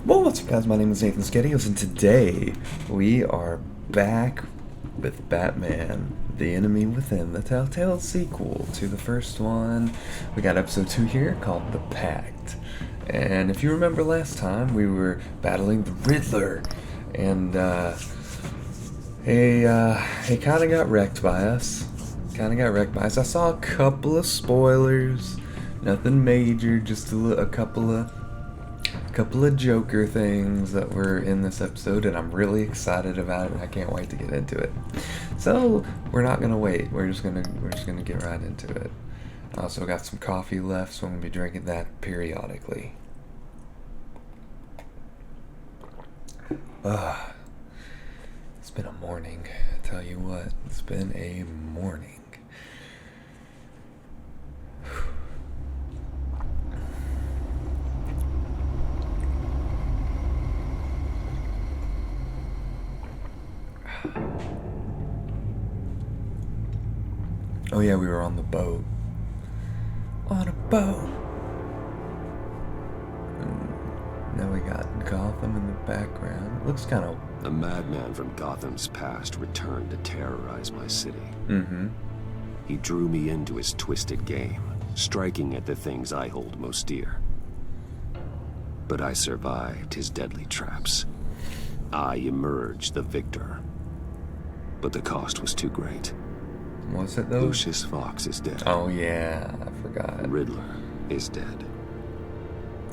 Well, what's up, guys? My name is Nathan Skedios, and today we are back with Batman, The Enemy Within, the Telltale sequel to the first one. We got episode 2 here called The Pact. And if you remember last time, we were battling the Riddler, and he kind of got wrecked by us. I saw a couple of spoilers, nothing major, just a couple of Joker things that were in this episode, and I'm really excited about it, and I can't wait to get into it. So we're not gonna wait. We're just gonna get right into it. I also got some coffee left, so I'm gonna be drinking that periodically. It's been a morning. I tell you what, it's been a morning. Oh yeah, we were on the boat. On a boat. And now we got Gotham in the background. Looks kind of... A madman from Gotham's past returned to terrorize my city. Mm-hmm. He drew me into his twisted game, striking at the things I hold most dear. But I survived his deadly traps. I emerged the victor. But the cost was too great. Was it though? Lucius Fox is dead. Oh yeah, I forgot. Riddler is dead.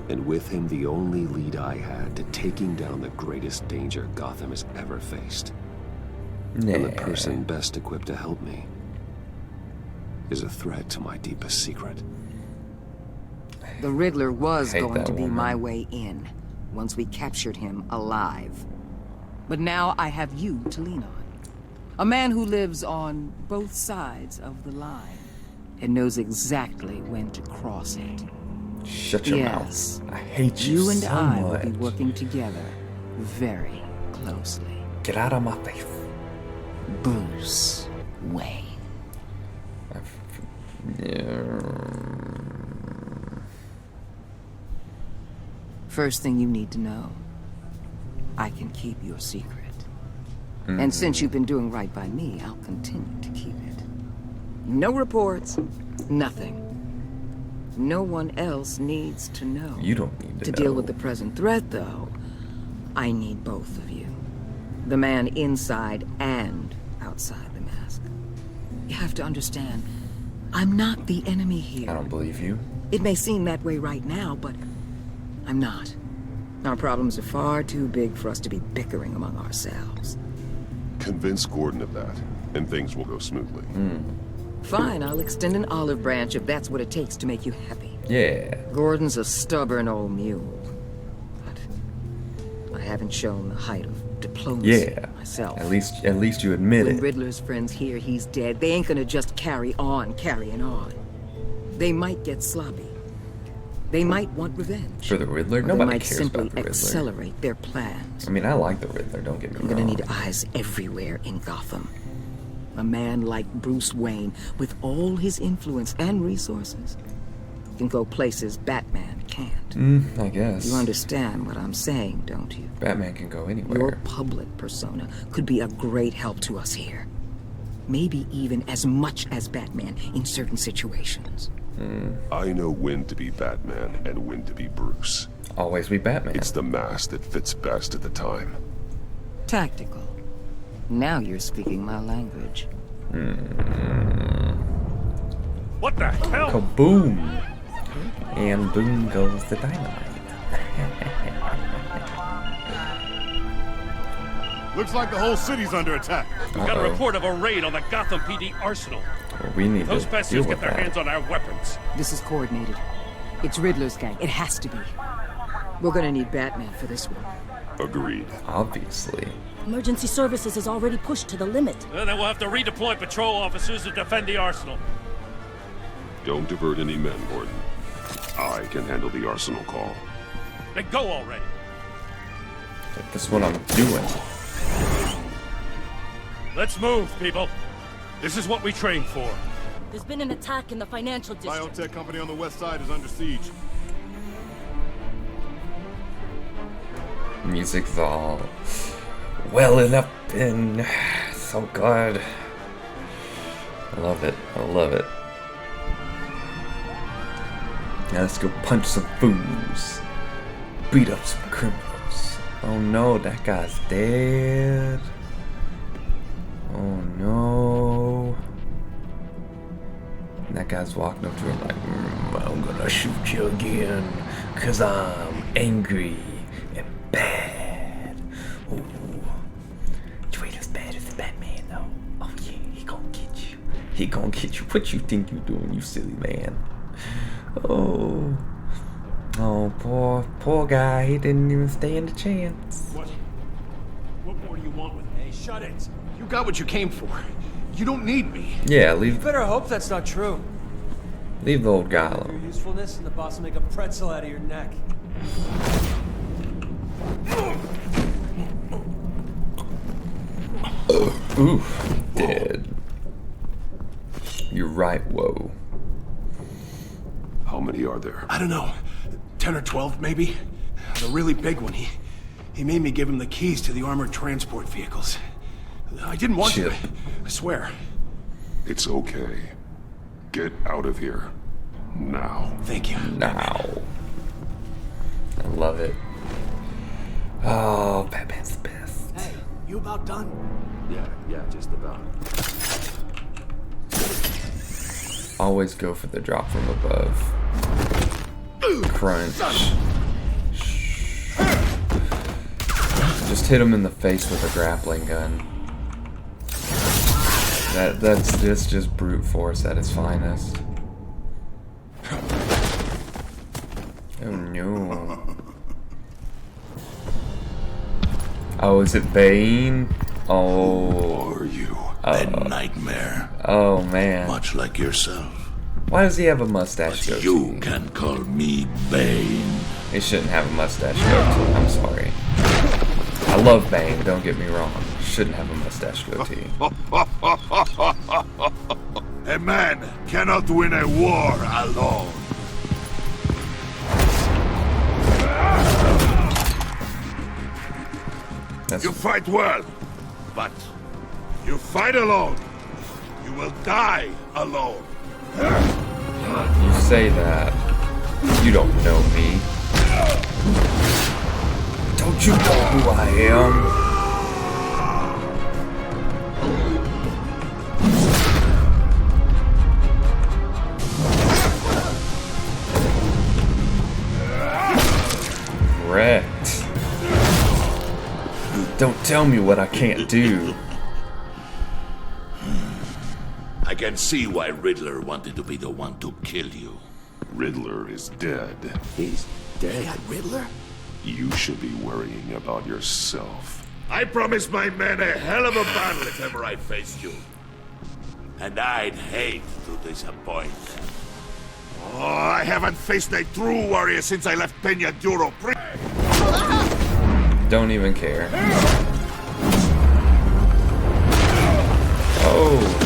And with him the only lead I had to taking down the greatest danger Gotham has ever faced. Nah. And the person best equipped to help me is a threat to my deepest secret. The Riddler was Hate going that to be woman. my way in, once we captured him alive. But now I have you to lean on. A man who lives on both sides of the line and knows exactly when to cross it. Shut your Yes. mouth. I hate you You and so I much. will be working together very closely. Get out of my face. Bruce Wayne. First thing you need to know, I can keep your secret. And since you've been doing right by me, I'll continue to keep it. No reports, nothing. No one else needs to know. You don't need to To know. deal with the present threat, though, I need both of you. The man inside and outside the mask. You have to understand, I'm not the enemy here. I don't believe you. It may seem that way right now, but I'm not. Our problems are far too big for us to be bickering among ourselves. Convince Gordon of that, and things will go smoothly. Fine, I'll extend an olive branch if that's what it takes to make you happy. Yeah. Gordon's a stubborn old mule, but I haven't shown the height of diplomacy myself. At least you admit When it. Riddler's friends hear he's dead, they ain't gonna just carry on carrying on. They might get sloppy. They might want revenge. For the Riddler? Or they Nobody might cares simply about the Riddler. accelerate their plans. I mean, I like the Riddler, don't get me I'm wrong. gonna need eyes everywhere in Gotham. A man like Bruce Wayne, with all his influence and resources, can go places Batman can't. I guess. You understand what I'm saying, don't you? Batman can go anywhere. Your public persona could be a great help to us here. Maybe even as much as Batman in certain situations. I know when to be Batman and when to be Bruce. Always be Batman. It's the mask that fits best at the time. Tactical. Now you're speaking my language. What the hell? Kaboom! And boom goes the dynamite. Looks like the whole city's under attack. We've got a Uh-oh. report of a raid on the Gotham PD arsenal. Well, we need Those to deal bastards with get their that. hands on our weapons. This is coordinated. It's Riddler's gang. It has to be. We're gonna need Batman for this one. Agreed. Obviously. Emergency services is already pushed to the limit. Then we'll have to redeploy patrol officers to defend the arsenal. Don't divert any men, Gordon. I can handle the arsenal call. Then go already. That's what I'm doing. Let's move, people. This is what we trained for. There's been an attack in the financial district. Biotech company on the west side is under siege. Music's all welling up and so good. I love it. I love it. Now let's go punch some fools. Beat up some criminals. Oh no, that guy's dead. Oh no. And that guy's walking up to him like, I'm gonna shoot you again, 'cause I'm angry and bad. Ooh. You ain't as bad as Batman though. Oh yeah, he gonna get you. He gonna get you. What you think you doing, you silly man? Oh. Oh, poor guy. He didn't even stand a chance. What more do you want with me? Hey, shut it. You got what you came for. You don't need me. Yeah, You leave better hope that's not true. the old guy Your alone. usefulness and the boss will make a pretzel out of your neck. Ooh, dead. You're right, whoa. How many are there? I don't know. 10 or 12, maybe? The really big one, he made me give him the keys to the armored transport vehicles. I didn't want Chip. to, I swear. It's okay. Get out of here. Now. Thank you. Now. I love it. Oh, Batman's the best. Hey, you about done? Yeah, just about. Always go for the drop from above. Crunch. Just hit him in the face with a grappling gun. That's just brute force at its finest. Oh no. Oh, is it Bane? Oh. Are you a nightmare? Oh man. Much like yourself. Why does he have a mustache But goatee? you can call me Bane. He shouldn't have a mustache goatee. I'm sorry. I love Bane, don't get me wrong. Shouldn't have a mustache goatee. A man cannot win a war alone. That's, You fight well, but you fight alone. You will die alone. you say that. You don't know me. Don't you know who I am? Wrecked. Don't tell me what I can't do. I can see why Riddler wanted to be the one to kill you. Riddler is dead. He's dead. Riddler? You should be worrying about yourself. I promised my men a hell of a battle if ever I faced you. And I'd hate to disappoint them. Oh, I haven't faced a true warrior since I left Peña Duro. Don't even care. Oh.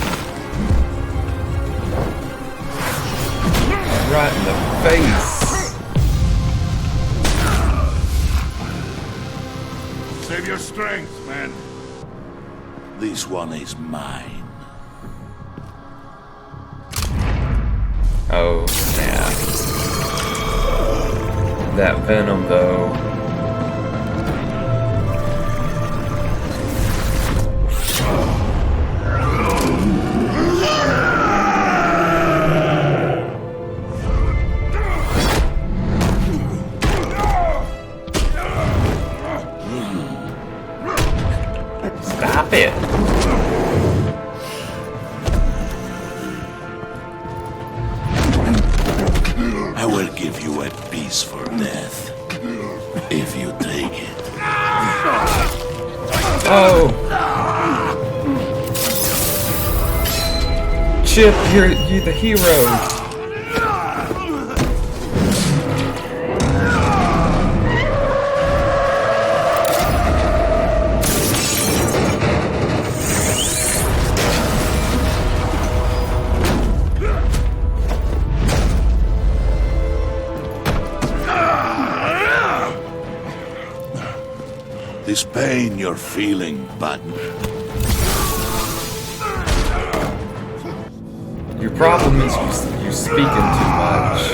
Right in the face. Save your strength, man. This one is mine. Oh, snap. That venom, though. Stop it. I will give you a piece for death. If you take it. Oh. Chip, you're the hero. This pain you're feeling, Batman. Your problem is you're speaking too much.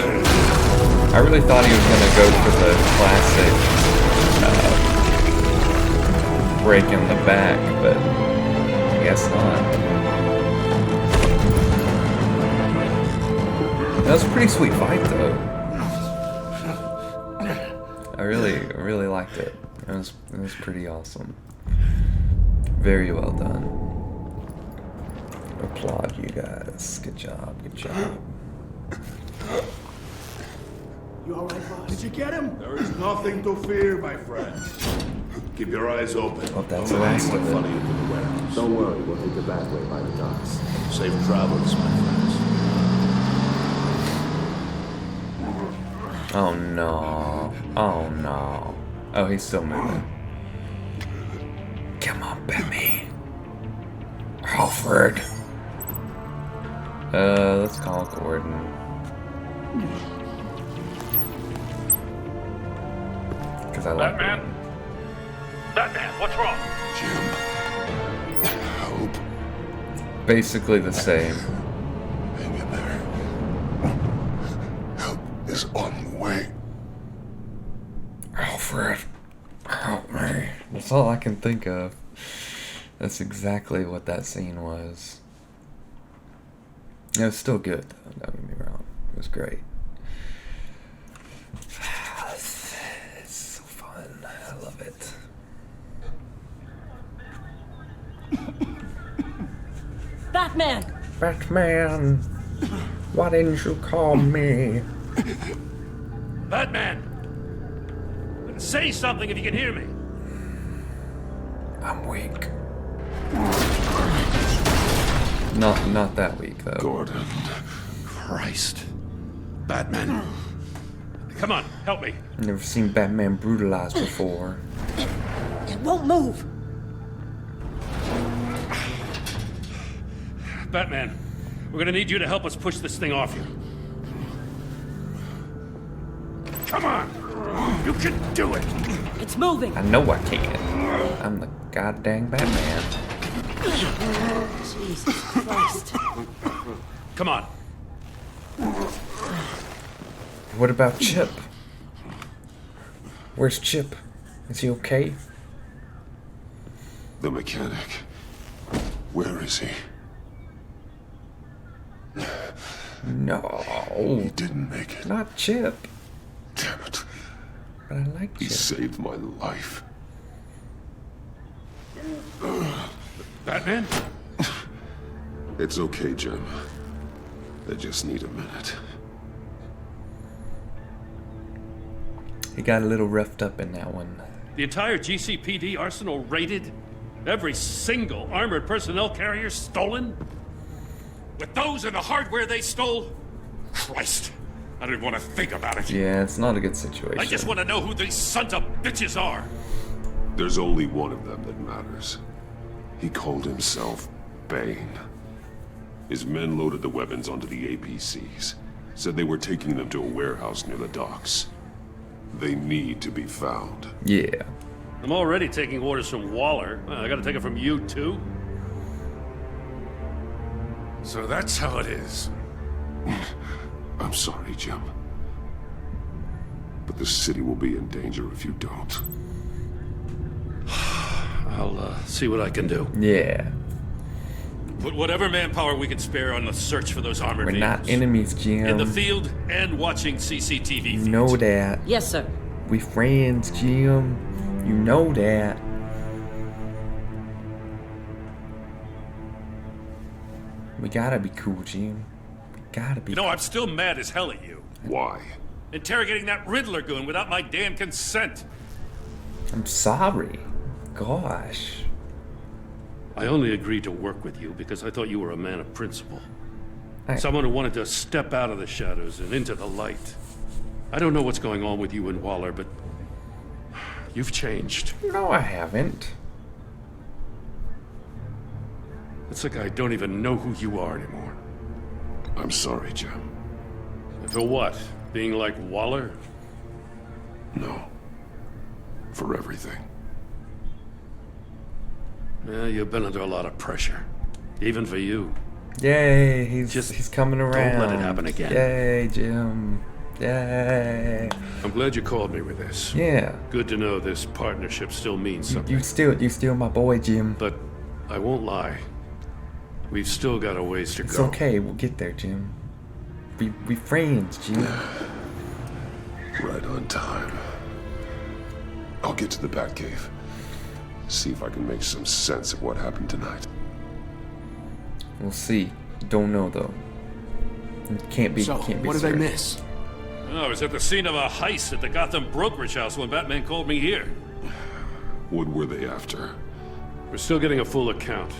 I really thought he was gonna go for the classic break in the back, but I guess not. That was a pretty sweet fight, though. I really liked it. It was pretty awesome. Very well done. Applaud you guys. Good job. Good job. You alright, boss? Did you get him? There is nothing to fear, my friend. Keep your eyes open. Hope that's Don't the let last anyone of it. follow you to the warehouse. Don't worry, we'll take the back way by the docks. Safe travels, my friends. Oh no. Oh no. Oh, he's still moving. Come on, Batman. Alfred. Let's call Gordon. Because I like Batman? Gordon. Batman, what's wrong? Jim. Help. Basically the same. Hang in there. Help is on the way. Alfred, help me. That's all I can think of. That's exactly what that scene was. It was still good, though. Don't get me wrong. It was great. It's so fun. I love it. Batman! Batman, why didn't you call me? Batman! Say something if you can hear me. I'm weak. Not that weak, though. Gordon. Christ. Batman. Come on, help me. Never seen Batman brutalized before. It won't move! Batman, we're gonna need you to help us push this thing off you. Come on! You can do it! It's moving! I know I can. I'm the goddamn Batman. Jesus Christ. Come on. What about Chip? Where's Chip? Is he okay? The mechanic. Where is he? No. He didn't make it. Not Chip. Damn it. But I like He Chip. saved my life. Batman? It's okay, Jim. I just need a minute. He got a little roughed up in that one. The entire GCPD arsenal raided? Every single armored personnel carrier stolen? With those and the hardware they stole? Christ, I don't even want to think about it. Yeah, it's not a good situation. I just want to know who these sons of bitches are. There's only one of them that matters. He called himself Bane. His men loaded the weapons onto the APCs. Said they were taking them to a warehouse near the docks. They need to be found. Yeah. I'm already taking orders from Waller. I gotta take it from you, too? So that's how it is. I'm sorry, Jim. But the city will be in danger if you don't. I'll see what I can do. Yeah. Put whatever manpower we can spare on the search for those armored We're vehicles. not enemies, Jim. In the field and watching CCTV feeds. You know that. Yes, sir. We friends, Jim. You know that. We gotta be cool, Jim. We gotta be You know, I'm still mad as hell at you. Why? Interrogating that Riddler goon without my damn consent. I'm sorry. Gosh. I only agreed to work with you because I thought you were a man of principle. Hey. Someone who wanted to step out of the shadows and into the light. I don't know what's going on with you and Waller, but you've changed. No, I haven't. It's like I don't even know who you are anymore. I'm sorry, Jim. For what? Being like Waller? No. For everything. Yeah, you've been under a lot of pressure. Even for you. Yay, he's coming around. Don't let it happen again. Yay, Jim. Yay. I'm glad you called me with this. Yeah. Good to know this partnership still means something. You still my boy, Jim. But I won't lie. We've still got a ways to It's go. okay, we'll get there, Jim. We friends, Jim. Right on time. I'll get to the Batcave. See if I can make some sense of what happened tonight. We'll see. Don't know though. Can't be. So, Can't be. what did I certain. miss? I was at the scene of a heist at the Gotham brokerage house when Batman called me here. What were they after? We're still getting a full account.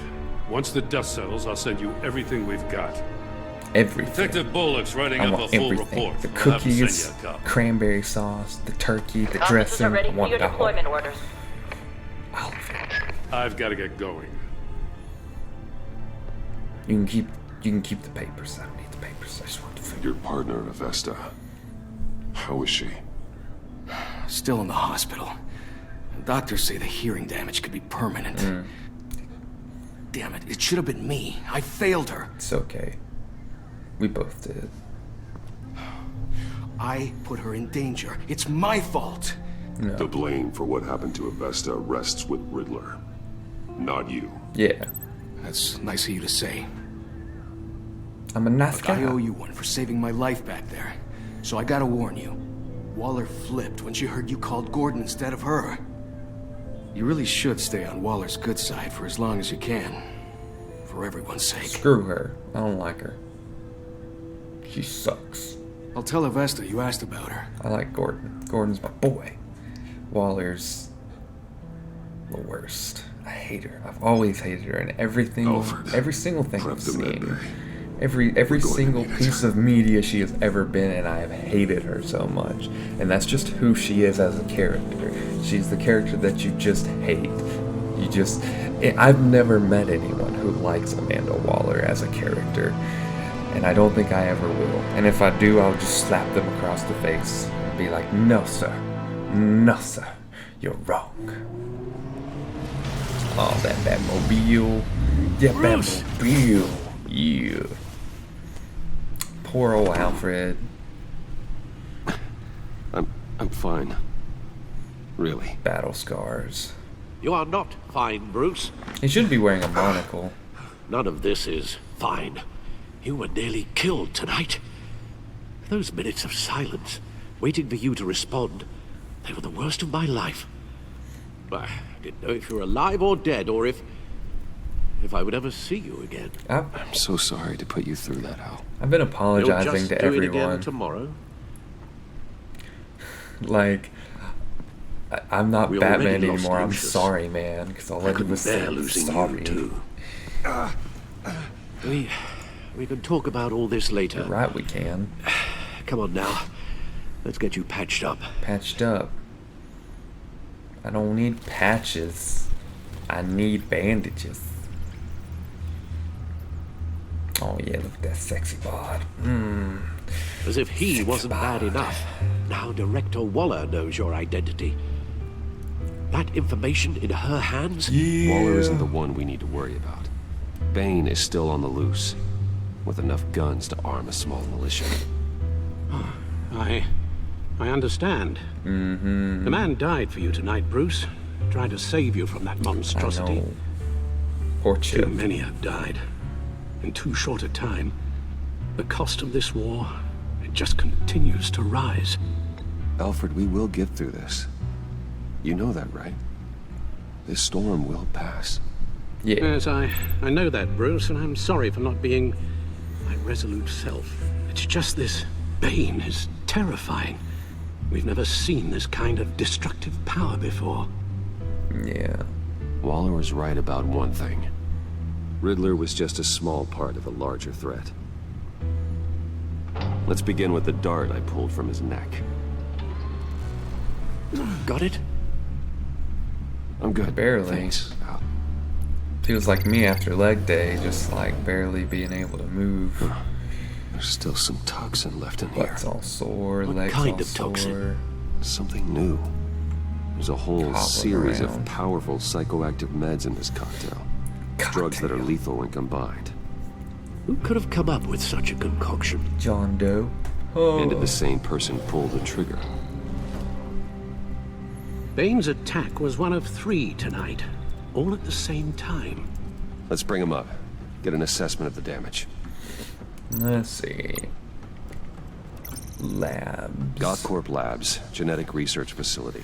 Once the dust settles, I'll send you everything we've got. Everything. Detective Bullock's writing I up a want full everything. report. The I'll have him send cookies, you a copy. cranberry sauce, the turkey, the Officers dressing. are ready I for want your the whole. deployment orders. All of it. I've got to get going. You can keep the papers. I don't need the papers. I just want the food. Your partner, Avesta. How is she? Still in the hospital. Doctors say the hearing damage could be permanent. Damn it, it should have been me. I failed her. It's okay. We both did. I put her in danger. It's my fault. No. The blame for what happened to Avesta rests with Riddler, not you. Yeah. That's nice of you to say. I'm a nice But guy. I owe you one for saving my life back there. So I gotta warn you. Waller flipped when she heard you called Gordon instead of her. You really should stay on Waller's good side for as long as you can. For everyone's sake. Screw her. I don't like her. She sucks. I'll tell Avesta you asked about her. I like Gordon. Gordon's my boy. Waller's the worst. I hate her. I've always hated her, and every single thing Prep I've the med seen, bay. every going to single need it. piece of media she has ever been in, I have hated her so much. And that's just who she is as a character. She's the character that you just hate. I've never met anyone who likes Amanda Waller as a character. And I don't think I ever will. And if I do, I'll just slap them across the face and be like, no, sir. No, sir. You're wrong. Oh, that Batmobile. Yeah, Bruce! Batmobile. Yeah. Poor old Alfred. I'm fine. Really. Battle scars. You are not fine, Bruce. He should be wearing a monocle. None of this is fine. You were nearly killed tonight. Those minutes of silence, waiting for you to respond, they were the worst of my life. I didn't know if you were alive or dead, or if I would ever see you again. I'm so sorry to put you through that, Al. I've been You'll apologizing just to do it again everyone. tomorrow. Like, I'm not We Batman already lost anymore. I'm Lucius. sorry, man. Because all I did was Bear say losing sorry. you too. We can talk about all this later. You're right, we can. Come on now. Let's get you patched up. Patched up. I don't need patches. I need bandages. Oh yeah, look at that sexy bod. As if he Sexy wasn't bad bod. enough. Now Director Waller knows your identity. That information in her hands? Waller isn't the one we need to worry about. Bane is still on the loose, with enough guns to arm a small militia. I understand. The man died for you tonight, Bruce. Trying to save you from that I monstrosity. know. Poor Too Chip. many have died. In too short a time. The cost of this war, it just continues to rise. Alfred, we will get through this. You know that, right? This storm will pass. Yeah. Yes, I know that, Bruce, and I'm sorry for not being my resolute self. It's just this Bane is terrifying. We've never seen this kind of destructive power before. Yeah. Waller was right about one thing. Riddler was just a small part of a larger threat. Let's begin with the dart I pulled from his neck. Got it? I'm good. Barely. Thanks, Al. Feels like me after leg day, just like barely being able to move. There's still some toxin left in here. Butt's all sore, What legs kind all of toxin? sore. Something new. There's a whole Hopping series around. of powerful psychoactive meds in this cocktail. Drugs that are lethal when combined. Who could have come up with such a concoction? John Doe. And did the same person pull the trigger? Bane's attack was one of 3 tonight, all at the same time. Let's bring him up. Get an assessment of the damage. Let's see. Labs. Gothcorp Labs, genetic research facility.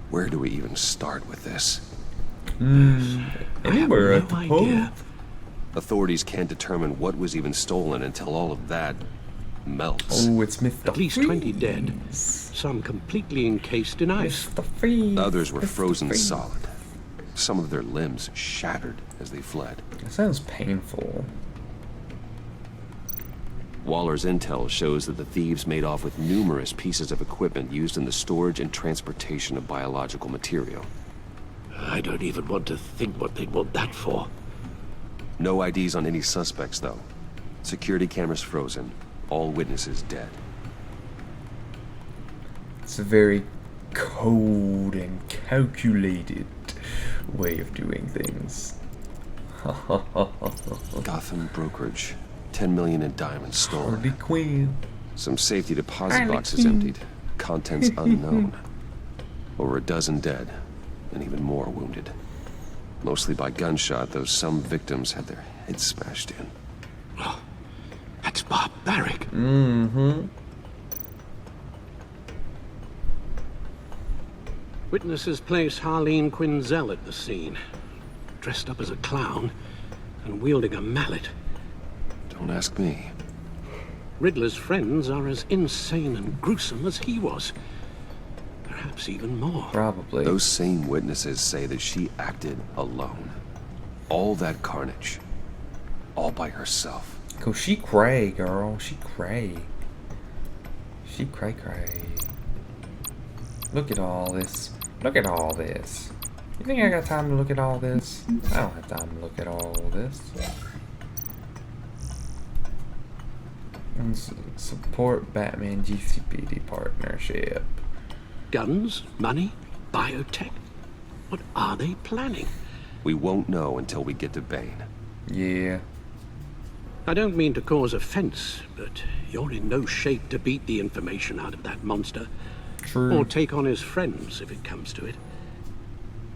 Where do we even start with this? Anywhere I at have the no idea. pub. Authorities can't determine what was even stolen until all of that melts. Oh, it's Mr. At least 20 dead. Some completely encased in ice. Mr. Freeze. Others were Mr. frozen Freeze. solid. Some of their limbs shattered as they fled. That sounds painful. Waller's intel shows that the thieves made off with numerous pieces of equipment used in the storage and transportation of biological material. I don't even want to think what they'd want that for. No IDs on any suspects, though. Security cameras frozen. All witnesses dead. It's a very cold and calculated way of doing things. Gotham brokerage. 10 million in diamonds stolen. Harley Quinn. Some safety deposit Harley boxes Quinn. emptied. Contents unknown. Over a dozen dead, and even more wounded. Mostly by gunshot, though some victims had their heads smashed in. That's barbaric. Witnesses place Harleen Quinzel at the scene, dressed up as a clown and wielding a mallet. Don't ask me. Riddler's friends are as insane and gruesome as he was. Perhaps even more. Probably. Those same witnesses say that she acted alone. All that carnage. All by herself. Cause she cray, girl. She cray. She cray cray. Look at all this. Look at all this. You think I got time to look at all this? I don't have time to look at all this. And support Batman GCPD partnership. Guns, money, biotech. What are they planning? We won't know until we get to Bane. Yeah. I don't mean to cause offense, but you're in no shape to beat the information out of that monster. True. Or take on his friends, if it comes to it.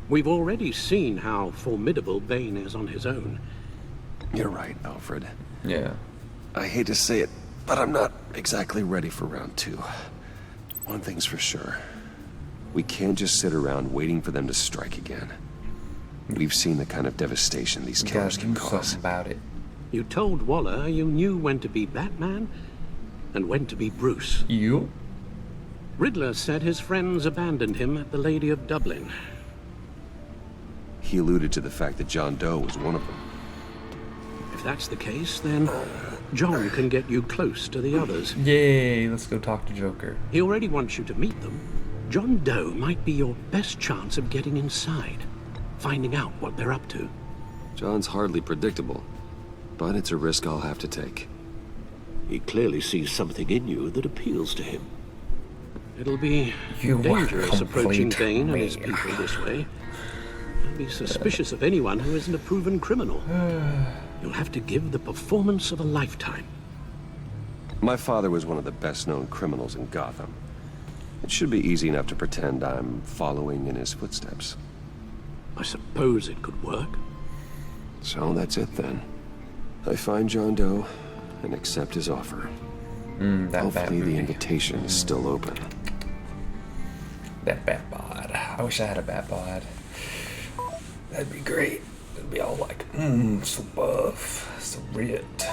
We've already seen how formidable Bane is on his own. You're right, Alfred. Yeah. I hate to say it, but I'm not exactly ready for round 2. One thing's for sure. We can't just sit around waiting for them to strike again. We've seen the kind of devastation these We killers gotta can do cause. something about it. You told Waller you knew when to be Batman and when to be Bruce. You? Riddler said his friends abandoned him at the Lady of Dublin. He alluded to the fact that John Doe was one of them. If that's the case, then John can get you close to the others. Yay, let's go talk to Joker. He already wants you to meet them. John Doe might be your best chance of getting inside, finding out what they're up to. John's hardly predictable, but it's a risk I'll have to take. He clearly sees something in you that appeals to him. It'll be You dangerous are approaching complete Bane and me. his people this way. He'll be suspicious of anyone who isn't a proven criminal. You'll have to give the performance of a lifetime. My father was one of the best-known criminals in Gotham. It should be easy enough to pretend I'm following in his footsteps. I suppose it could work. So that's it then. I find John Doe and accept his offer. That Hopefully bad the movie. invitation is still open. That bat bod. I wish I had a bat bod. That'd be great. It'd be all like, so buff, so ripped.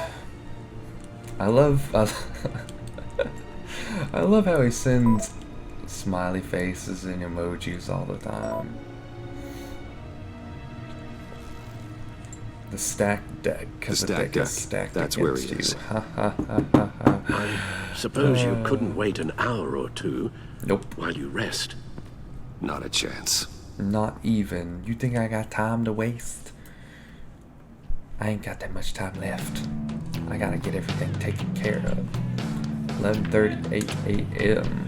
I love I love how he sends smiley faces and emojis all the time. The stacked deck, because the, deck is stacked That's against where he is. you. Ha ha ha ha ha. Suppose you couldn't wait an hour or two Nope, while you rest. Not a chance. not even. You think I got time to waste? I ain't got that much time left. I gotta get everything taken care of. 11:38 a.m.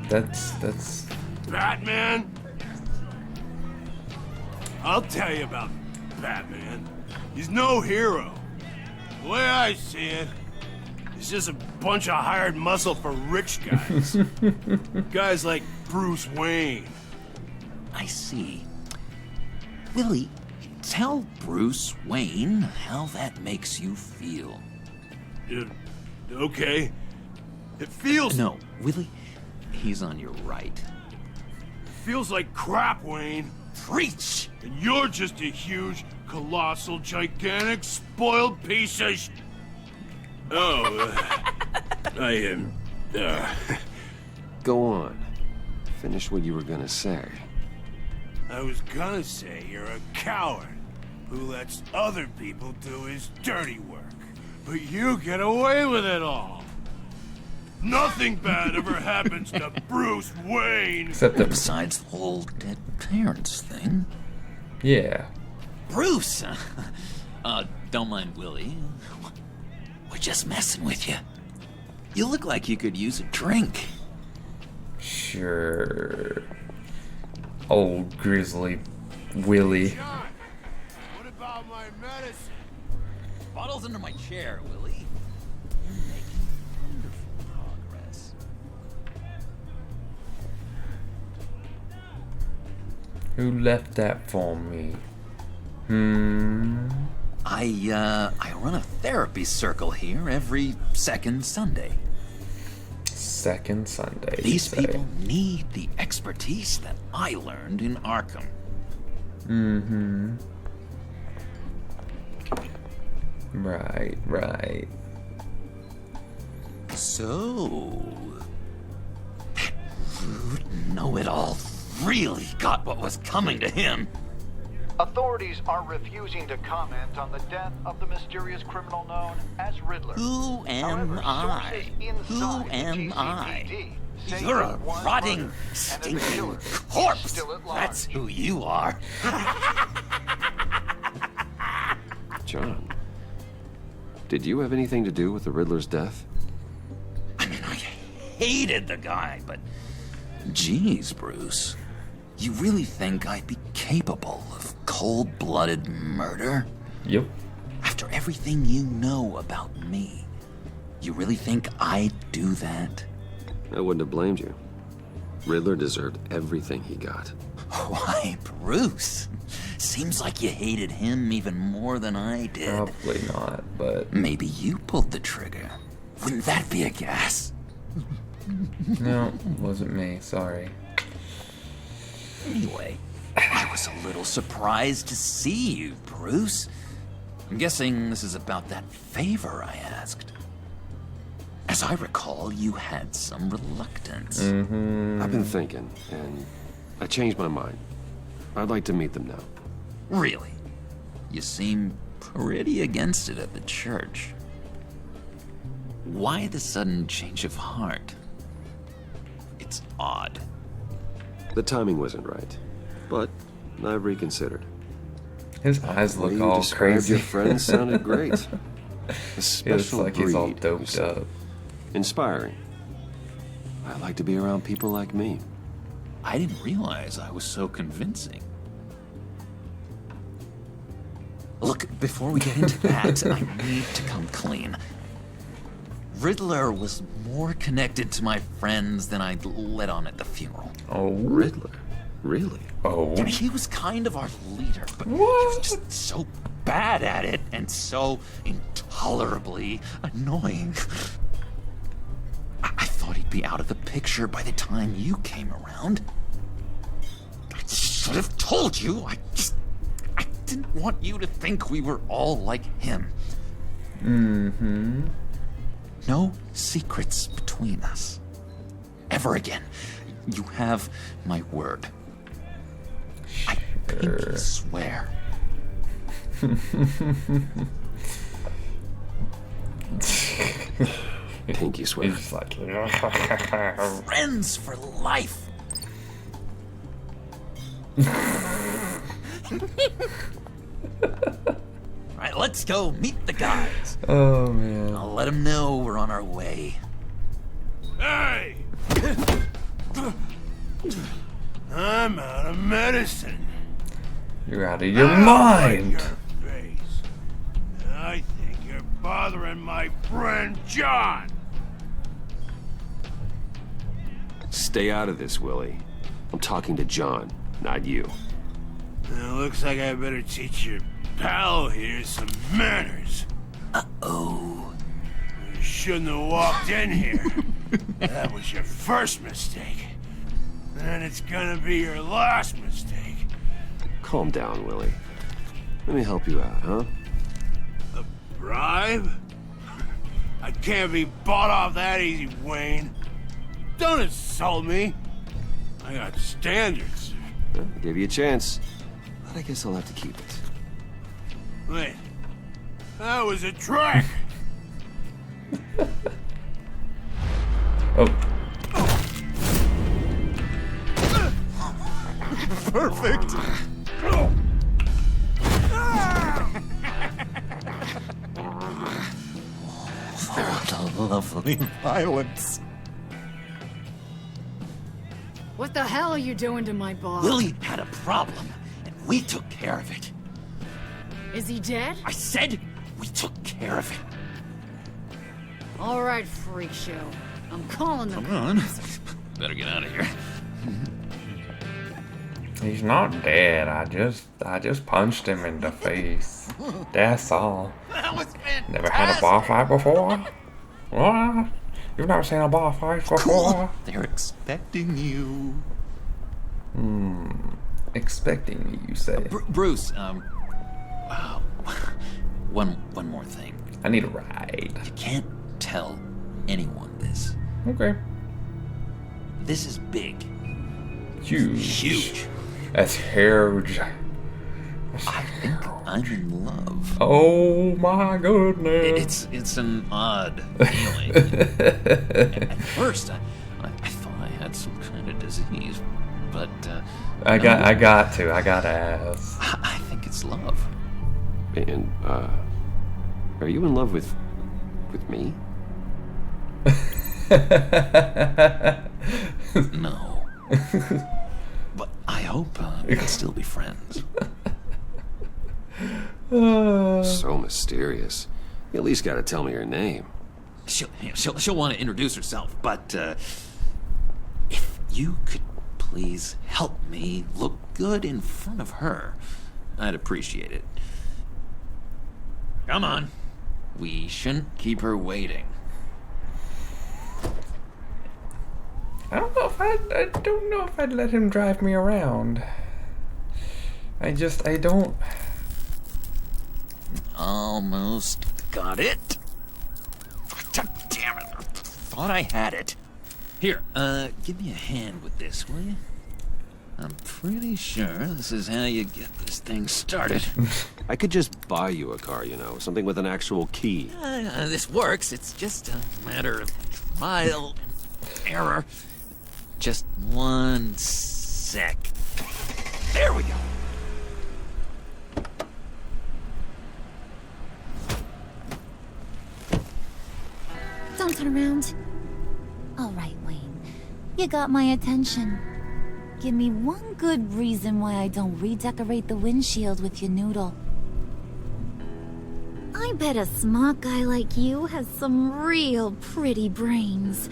That's Batman? I'll tell you about Batman. He's no hero. The way I see it, he's just a bunch of hired muscle for rich guys. Guys like Bruce Wayne. I see. Willie, tell Bruce Wayne how that makes you feel. Okay. It feels... No, Willie, he's on your right. Feels like crap, Wayne. Preach! And you're just a huge, colossal, gigantic, spoiled piece of I am... Go on. Finish what you were gonna say. I was gonna say you're a coward who lets other people do his dirty work. But you get away with it all. Nothing bad ever happens to Bruce Wayne. except that. Besides the whole dead parents thing. Yeah. Bruce! Don't mind Willie. We're just messing with you. You look like you could use a drink. Sure. Old grizzly Willie. John, what about my medicine? Bottle's under my chair, Willie. You're making wonderful progress. Who left that for me? I run a therapy circle here every second Sunday. Second Sunday. These you say. people need the expertise that I learned in Arkham. Right. So, that rude know-it-all really got what was coming to him. Authorities are refusing to comment on the death of the mysterious criminal known as Riddler. Who am However, I? sources Who inside the am I? GCPD say You're that a one rotting, murder and the stinking killer is corpse. still at large. That's who you are. John, did you have anything to do with the Riddler's death? I mean, I hated the guy, but geez, Bruce, you really think I'd be capable of cold-blooded murder? Yep. After everything you know about me, you really think I'd do that? I wouldn't have blamed you. Riddler deserved everything he got. Why, Bruce? Seems like you hated him even more than I did. Probably not, but Maybe you pulled the trigger. Wouldn't that be a gas? no, it wasn't me. Sorry. Anyway, I was a little surprised to see you, Bruce. I'm guessing this is about that favor I asked. As I recall, you had some reluctance. I've been thinking, and I changed my mind. I'd like to meet them now. Really? You seem pretty against it at the church. Why the sudden change of heart? It's odd. The timing wasn't right, but I've reconsidered. His eyes The way look you all described crazy. your friends sounded great. A He looks special like he's all breed, you doped said. up. Inspiring. I like to be around people like me. I didn't realize I was so convincing. Look, before we get into that, I need to come clean. Riddler was more connected to my friends than I'd let on at the funeral. Oh, Riddler? Really? oh. He was kind of our leader, but he was just so bad at it and so intolerably annoying. I thought he'd be out of the picture by the time you came around. I should have told you. I didn't want you to think we were all like him. No secrets between us. Ever again. You have my word. I pinky swear. Pinky swear. He's just like, Friends for life. All right, let's go meet the guys. oh man. I'll let them know we're on our way. Hey! I'm out of medicine. You're out of your mind. Your face. I think you're bothering my friend John. Stay out of this, Willie. I'm talking to John, not you. It looks like I better teach your pal here some manners. Uh-oh. You shouldn't have walked in here. That was your first mistake. And it's gonna be your last mistake. Calm down, Willie. Let me help you out, huh? A bribe? I can't be bought off that easy, Wayne. Don't insult me. I got standards. Well, I gave you a chance, but I guess I'll have to keep it. Wait. That was a trick. Oh. Perfect. What a lovely violence. What the hell are you doing to my boss? Willie had a problem, and we took care of it. Is he dead? I said we took care of it. All right, freak show. I'm calling the Come on. Better get out of here. He's not dead. I just punched him in the face. That's all. That was fantastic. Never had a bar fight before? What? You've never seen a bar fight before? Cool. They're expecting you. Expecting me, you say? Bruce, wow. One more thing. I need a ride. You can't tell anyone this. Okay. This is big. Huge. Huge. That's huge. I think I'm in love. Oh my goodness. It's an odd feeling. At first, I thought I had some kind of disease, but I gotta ask. I think it's love. And, are you in love with me? No. But I hope we can still be friends. So mysterious. You at least gotta tell me her name. She'll want to introduce herself, but if you could please help me look good in front of her, I'd appreciate it. Come on. We shouldn't keep her waiting. I don't know if I'd let him drive me around. I don't. Almost got it. God damn it. I thought I had it. Here, give me a hand with this, will you? I'm pretty sure this is how you get this thing started. I could just buy you a car, something with an actual key. This works. It's just a matter of trial and error. Just 1 sec. There we go. Don't turn around. All right, Wayne. You got my attention. Give me one good reason why I don't redecorate the windshield with your noodle. I bet a smart guy like you has some real pretty brains.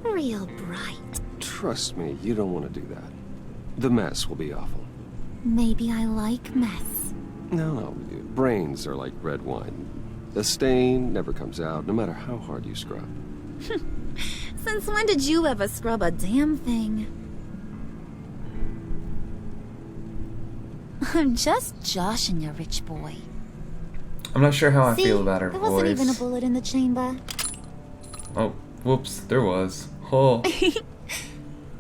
Real bright. Trust me, you don't want to do that. The mess will be awful. Maybe I like mess. No, brains are like red wine. The stain never comes out, no matter how hard you scrub. Since when did you ever scrub a damn thing? I'm just joshing you, rich boy. I'm not sure how I See, feel about her there voice. wasn't even a bullet in the chamber. Oh, whoops, there was. Oh.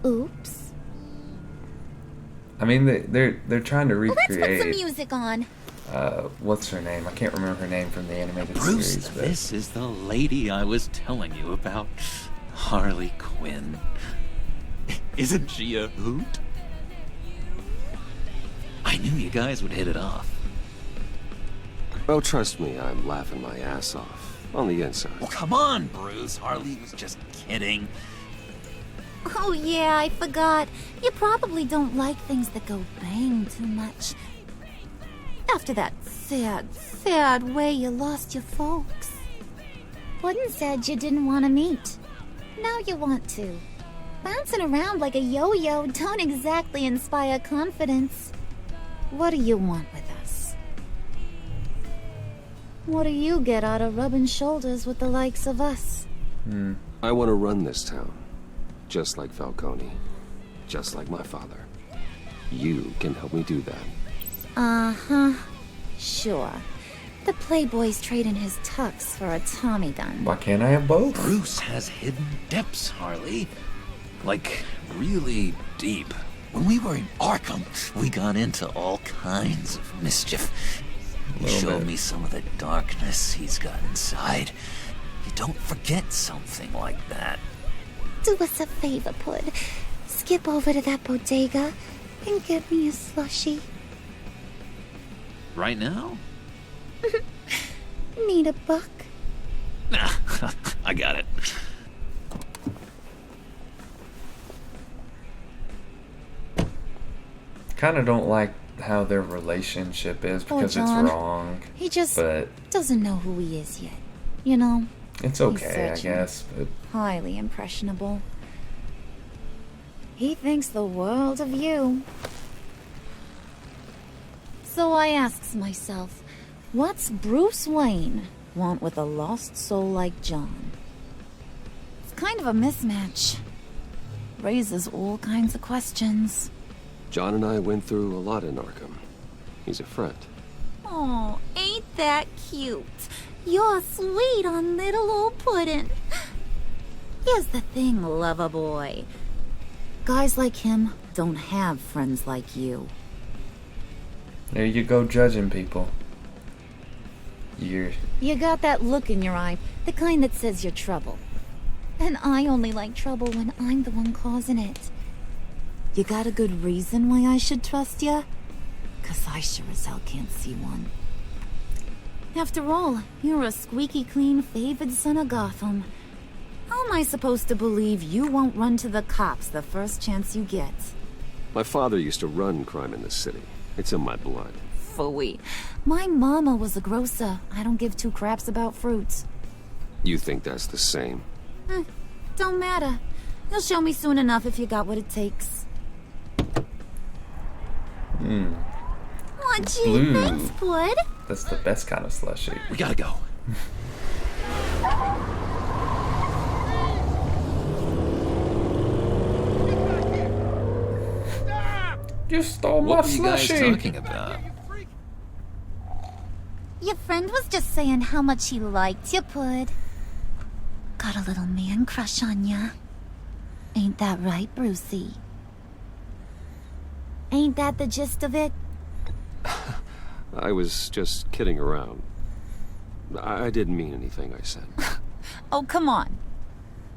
Oops. I mean, they're trying to recreate. Let's put some music on. What's her name? I can't remember her name from the animated Bruce, series. But this is the lady I was telling you about. Harley Quinn. Isn't she a hoot? I knew you guys would hit it off. Oh, trust me, I'm laughing my ass off. On the inside. Well, come on, Bruce. Harley was just kidding. Oh yeah, I forgot. You probably don't like things that go bang too much. After that sad, sad way you lost your folks. Puddin' said you didn't want to meet. Now you want to. Bouncing around like a yo-yo don't exactly inspire confidence. What do you want with us? What do you get out of rubbing shoulders with the likes of us? I want to run this town. Just like Falcone. Just like my father. You can help me do that. Uh-huh. Sure. The Playboy's trading his tux for a Tommy gun. Why can't I have both? Bruce has hidden depths, Harley. Like, really deep. When we were in Arkham, we got into all kinds of mischief. He showed me some of the darkness he's got inside. You don't forget something like that. Do us a favor, Pud. Skip over to that bodega and get me a slushie. Right now? Need a buck? Nah, I got it. Kind of don't like how their relationship is because it's John. wrong. He just but doesn't know who he is yet. You know? it's He's okay, I searching. guess. But Highly impressionable. He thinks the world of you. So I asks myself, what's Bruce Wayne want with a lost soul like John? It's kind of a mismatch. Raises all kinds of questions. John and I went through a lot in Arkham. He's a friend. Oh, ain't that cute? You're sweet on little old Puddin'. Here's the thing, lover boy. Guys like him don't have friends like you. there you go, judging people. You're You got that look in your eye, the kind that says you're trouble. And I only like trouble when I'm the one causing it. You got a good reason why I should trust you? 'Cause I sure as hell can't see one. After all, you're a squeaky clean favored son of Gotham. How am I supposed to believe you won't run to the cops the first chance you get? My father used to run crime in the city. It's in my blood. Phooey. My mama was a grocer. I don't give two craps about fruits. You think that's the same? Don't matter. You'll show me soon enough if you got what it takes. Aw, gee, Blue. thanks, Pud. That's the best kind of slushy. We gotta go. You stole my What were you guys slushy. talking about? Your friend was just saying how much he liked you, Pud. Got a little man crush on ya. Ain't that right, Brucey? Ain't that the gist of it? I was just kidding around. I didn't mean anything I said. Oh, come on.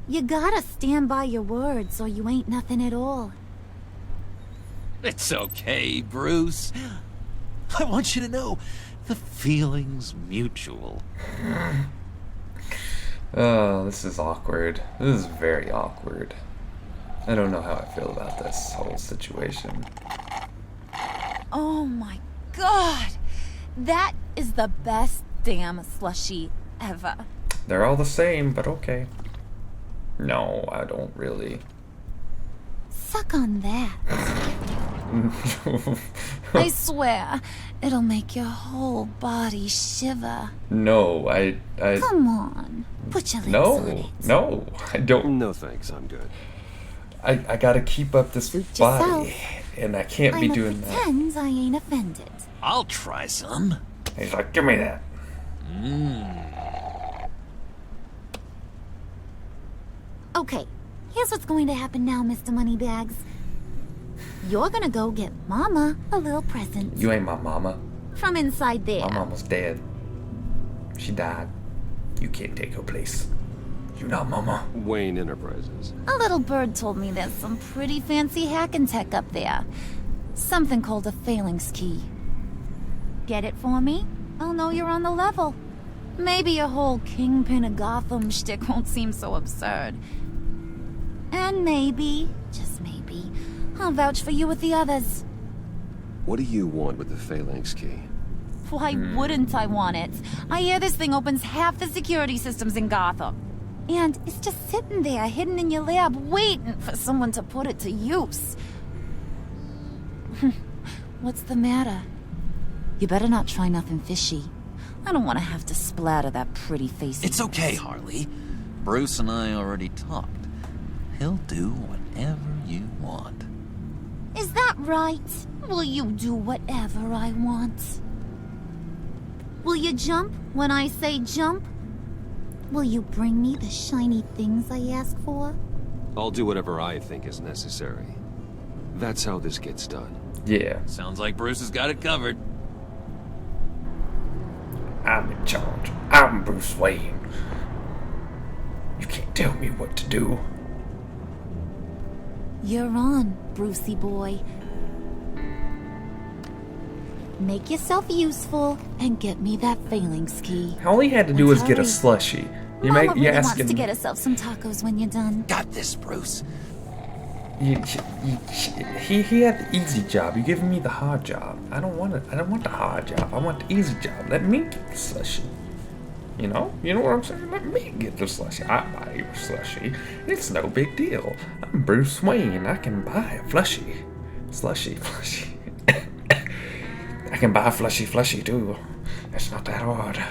You gotta stand by your words or you ain't nothing at all. It's okay, Bruce. I want you to know the feeling's mutual. Oh, this is awkward. This is very awkward. I don't know how I feel about this whole situation. Oh my god! That is the best damn slushy ever. They're all the same, but okay. No, I don't really. Suck on that. I swear, it'll make your whole body shiver. No, I Come on, put your lips on it. no, I don't. No thanks, I'm good. I gotta keep up this Suit body, yourself. and I can't be I'ma doing that. pretend I ain't offended. I'll try some. He's like, give me that. Okay, here's what's going to happen now, Mr. Moneybags. You're gonna go get Mama a little present You ain't my mama. from inside there. My mama's dead. She died. You can't take her place. You not mama. Wayne Enterprises. A little bird told me there's some pretty fancy hacking tech up there. Something called a phalanx key. Get it for me? I'll know you're on the level. Maybe your whole Kingpin of Gotham shtick won't seem so absurd. And maybe, just maybe, I'll vouch for you with the others. What do you want with the Phalanx key? Why wouldn't I want it? I hear this thing opens half the security systems in Gotham. And it's just sitting there, hidden in your lab, waiting for someone to put it to use. What's the matter? You better not try nothing fishy. I don't want to have to splatter that pretty face. It's okay, Harley. Bruce and I already talked. He'll do whatever you want. Is that right? Will you do whatever I want? Will you jump when I say jump? Will you bring me the shiny things I ask for? I'll do whatever I think is necessary. That's how this gets done. Yeah. Sounds like Bruce has got it covered. I'm in charge. I'm Bruce Wayne. You can't tell me what to do. You're on, Brucey boy. Make yourself useful and get me that Phalanx key. All he had to do was get a slushie. Mama really wants to get herself some tacos when you're done. Got this, Bruce. He had the easy job. You're giving me the hard job. I don't want it. I don't want the hard job. I want the easy job. Let me get the slushie. You know what I'm saying? Let me get the slushie. I buy you a slushie. It's no big deal. I'm Bruce Wayne. I can buy a slushie. Slushy. I can buy a flushy too. It's not that hard.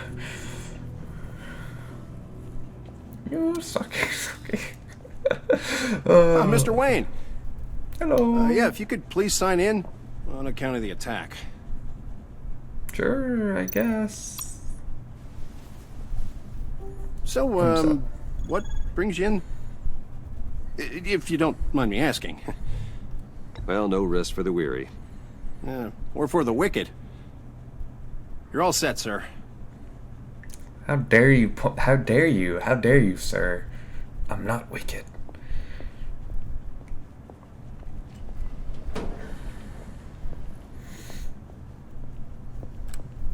You sucky. Mr. Wayne. Hello. Yeah, if you could please sign in on account of the attack. Sure, I guess. So, what brings you in? If you don't mind me asking. Well, no rest for the weary. Or for the wicked. You're all set, sir. How dare you? How dare you? How dare you, sir? I'm not wicked.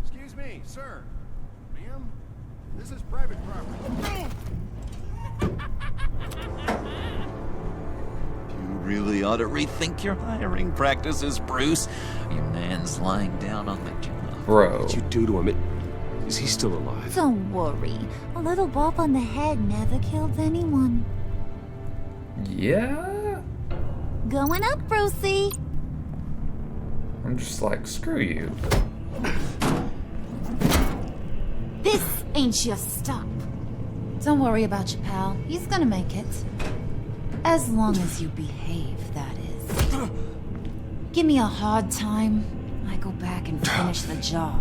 Excuse me, sir. Ma'am, this is private property. You really ought to rethink your hiring practices, Bruce. Your man's lying down on the job. Bro. What did you do to him? Is he still alive? Don't worry. A little bump on the head never killed anyone. Yeah? Going up, Brucey. I'm just like, screw you. This ain't your stop. Don't worry about your pal. He's gonna make it. As long as you behave, that is. Give me a hard time, I go back and finish the job.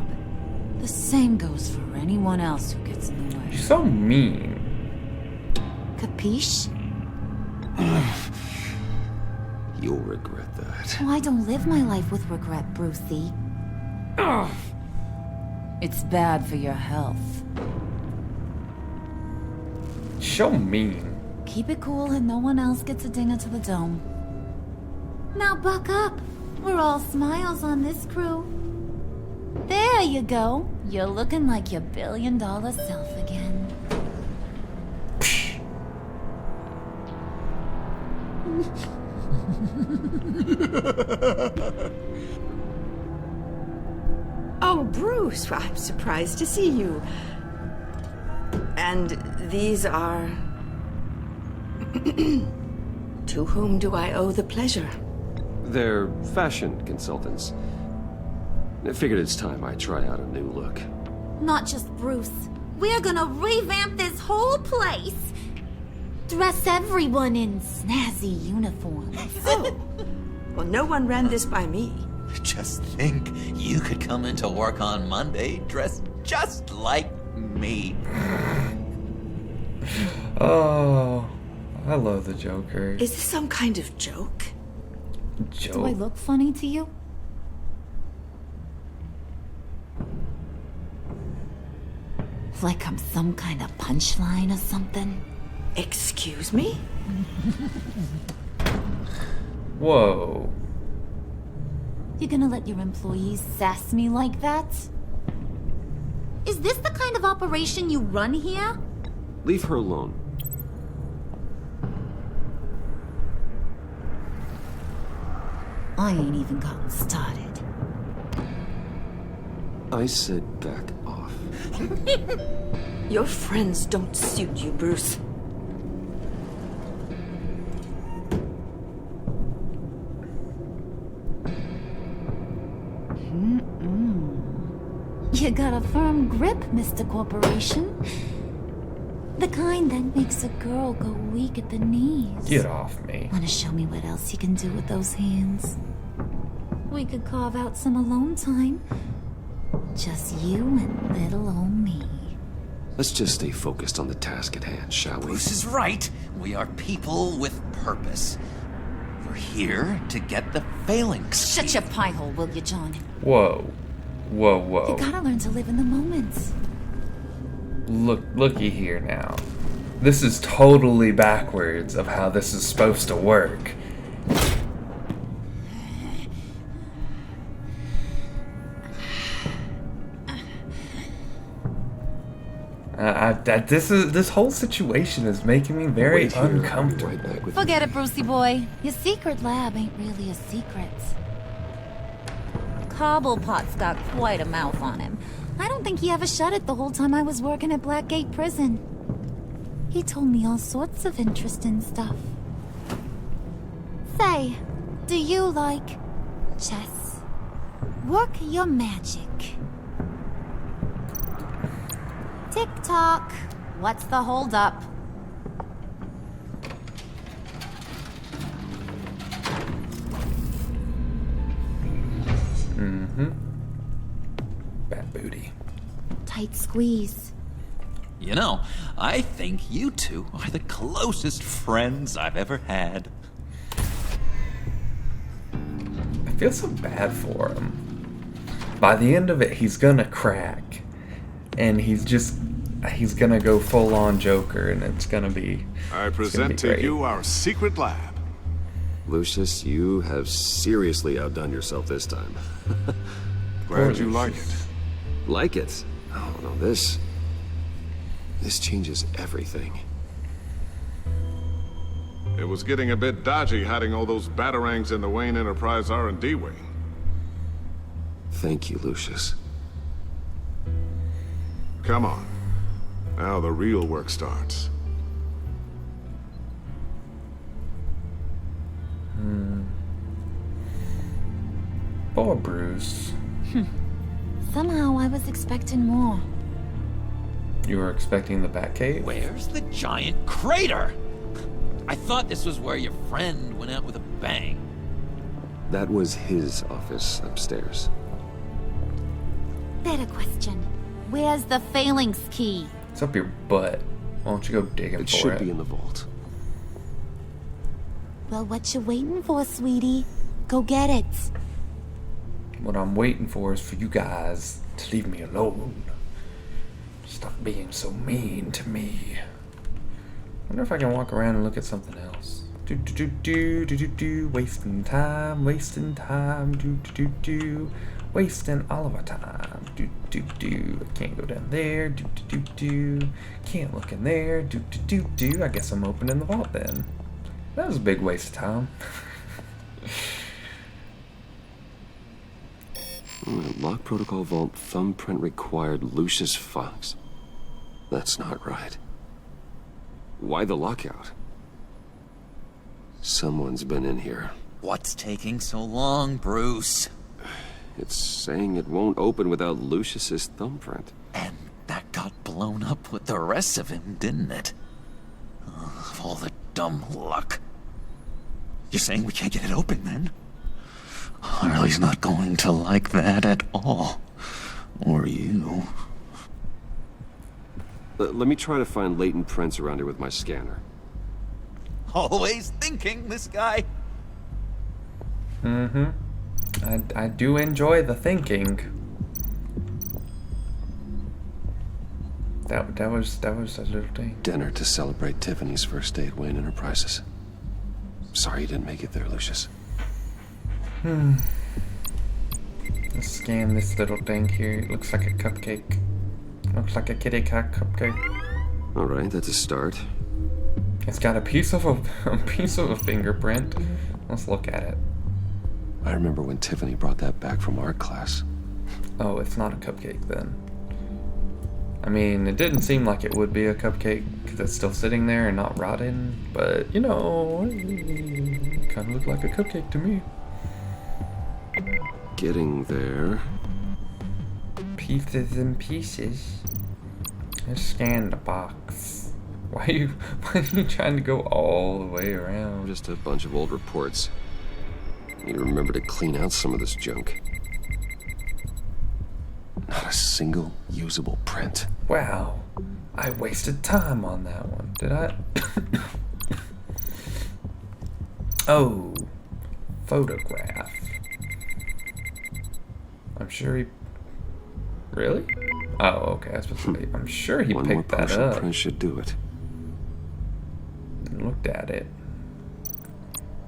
The same goes for anyone else who gets in the way. You're so mean. Capiche? You'll regret that. Oh, I don't live my life with regret, Brucey. Ugh. It's bad for your health. So mean. Keep it cool and no one else gets a dinger to the dome. Now buck up. We're all smiles on this crew. There you go. You're looking like your billion-dollar self again. Oh, Bruce, I'm surprised to see you. And these are... To whom do I owe the pleasure? They're fashion consultants. I figured it's time I try out a new look. Not just Bruce. We're gonna revamp this whole place. Dress everyone in snazzy uniforms. Oh. Well, no one ran this by me. Just think, you could come into work on Monday dressed just like me. Oh, I love the Joker. Is this some kind of joke? Joke? Do I look funny to you? Like I'm some kind of punchline or something? Excuse me? Whoa. You gonna let your employees sass me like that? Is this the kind of operation you run here? Leave her alone. I ain't even gotten started. I said back off. Your friends don't suit you, Bruce. You got a firm grip, Mr. Corporation. The kind that makes a girl go weak at the knees. Get off me. Wanna show me what else you can do with those hands? We could carve out some alone time. Just you and little old me. Let's just stay focused on the task at hand, shall we? Bruce is right. We are people with purpose. We're here to get the phalanx. Shut your pie hole, will you, John? Whoa. Whoa, whoa. You gotta learn to live in the moment. Looky here now. This is totally backwards of how this is supposed to work. This whole situation is making me very uncomfortable. Forget it, Brucey boy. Your secret lab ain't really a secret. Cobblepot's got quite a mouth on him. I don't think he ever shut it the whole time I was working at Blackgate Prison. He told me all sorts of interesting stuff. Say, do you like chess? Work your magic. Tick-tock. What's the holdup? Bad booty. Tight squeeze. You know, I think you two are the closest friends I've ever had. I feel so bad for him. By the end of it, he's gonna crack. And he's gonna go full on Joker, and it's gonna be. I present to you our secret lab. Lucius, you have seriously outdone yourself this time. Glad you like it. Like it? Oh, no, this changes everything. It was getting a bit dodgy hiding all those batarangs in the Wayne Enterprise R&D wing. Thank you, Lucius. Come on. Now the real work starts. Poor Bruce. Somehow I was expecting more. You were expecting the Batcave? Where's the giant crater? I thought this was where your friend went out with a bang. That was his office upstairs. Better question. Where's the phalanx key? It's up your butt. Why don't you go digging for it? It should be in the vault. Well, what you waiting for, sweetie? Go get it. What I'm waiting for is for you guys to leave me alone. Stop being so mean to me. Wonder if I can walk around and look at something else. Wasting time, wasting time, wasting all of our time. I can't go down there. Can't look in there. I guess I'm opening the vault then. That was a big waste of time. Lock protocol vault thumbprint required Lucius Fox. That's not right. Why the lockout? Someone's been in here. What's taking so long, Bruce? It's saying it won't open without Lucius's thumbprint. And that got blown up with the rest of him, didn't it? Of all the dumb luck. You're saying we can't get it open, then? Harley's not going to like that at all. Or you. Let me try to find latent prints around here with my scanner. Always thinking, this guy. I do enjoy the thinking. That was a little thing. Dinner to celebrate Tiffany's first day at Wayne Enterprises. Sorry you didn't make it there, Lucius. Let's scan this little thing here. It looks like a cupcake. Looks like a kitty cat cupcake. Alright, that's a start. It's got a piece of a fingerprint. Let's look at it. I remember when Tiffany brought that back from art class. Oh, it's not a cupcake then. I mean, it didn't seem like it would be a cupcake because it's still sitting there and not rotten, but you know, it kind of looked like a cupcake to me. Getting there. Pieces and pieces. Let's scan the box. Why are you trying to go all the way around? Just a bunch of old reports. Need to remember to clean out some of this junk. Not a single usable print. Wow, I wasted time on that one. Did I? Oh, photograph. I'm sure he... Really? Oh, okay, I was supposed to be... I'm sure he One more picked that potion up. print should do it. And looked at it.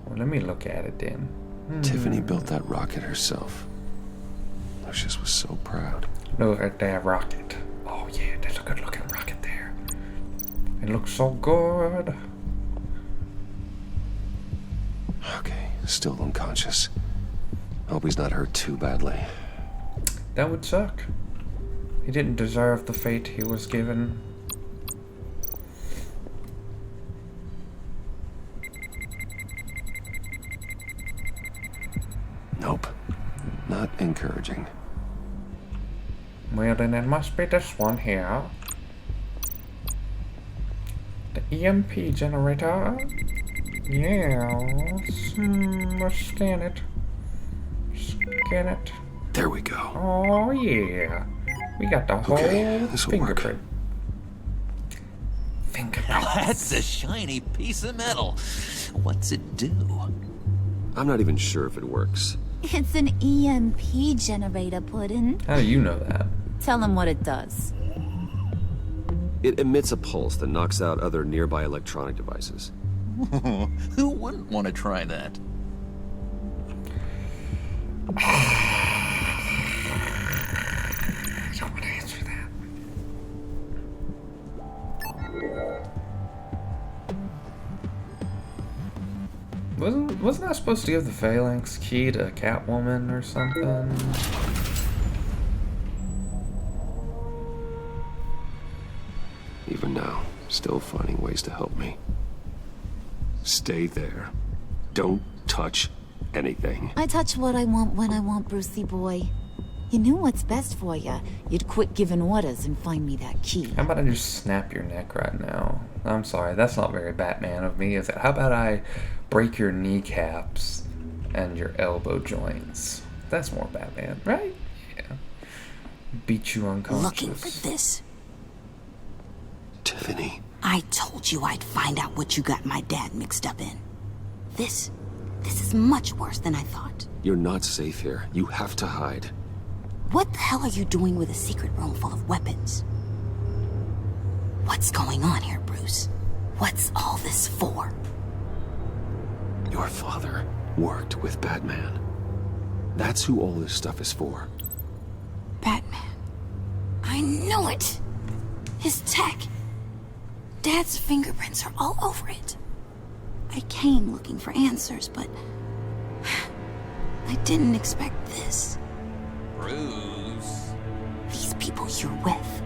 Well, let me look at it then. Tiffany built that rocket herself. Lucius was so proud. Look at that rocket. Oh yeah, there's a good looking rocket there. It looks so good. Okay, still unconscious. Hope he's not hurt too badly. That would suck. He didn't deserve the fate he was given. Nope. Not encouraging. Well, then it must be this one here. The EMP generator. Yes. Let's scan it. Scan it. There we go. Oh, yeah. We got the whole fingerprint. That's a shiny piece of metal. What's it do? I'm not even sure if it works. It's an EMP generator, Puddin'. How do you know that? Tell him what it does. It emits a pulse that knocks out other nearby electronic devices. Who wouldn't want to try that? I don't want to answer that. Wasn't I supposed to give the phalanx key to Catwoman or something? Even now, still finding ways to help me. Stay there. Don't touch anything. I touch what I want when I want, Brucey boy. You knew what's best for you. You'd quit giving orders and find me that key. How about I just snap your neck right now? I'm sorry, that's not very Batman of me, is it? How about I break your kneecaps and your elbow joints? That's more Batman, right? Yeah. Beat you unconscious. Looking for this. Tiffany. I told you I'd find out what you got my dad mixed up in. This is much worse than I thought. You're not safe here. You have to hide. What the hell are you doing with a secret room full of weapons? What's going on here, Bruce? What's all this for? Your father worked with Batman. That's who all this stuff is for. Batman. I knew it! His tech. Dad's fingerprints are all over it. I came looking for answers, but I didn't expect this. Bruce. These people you're with.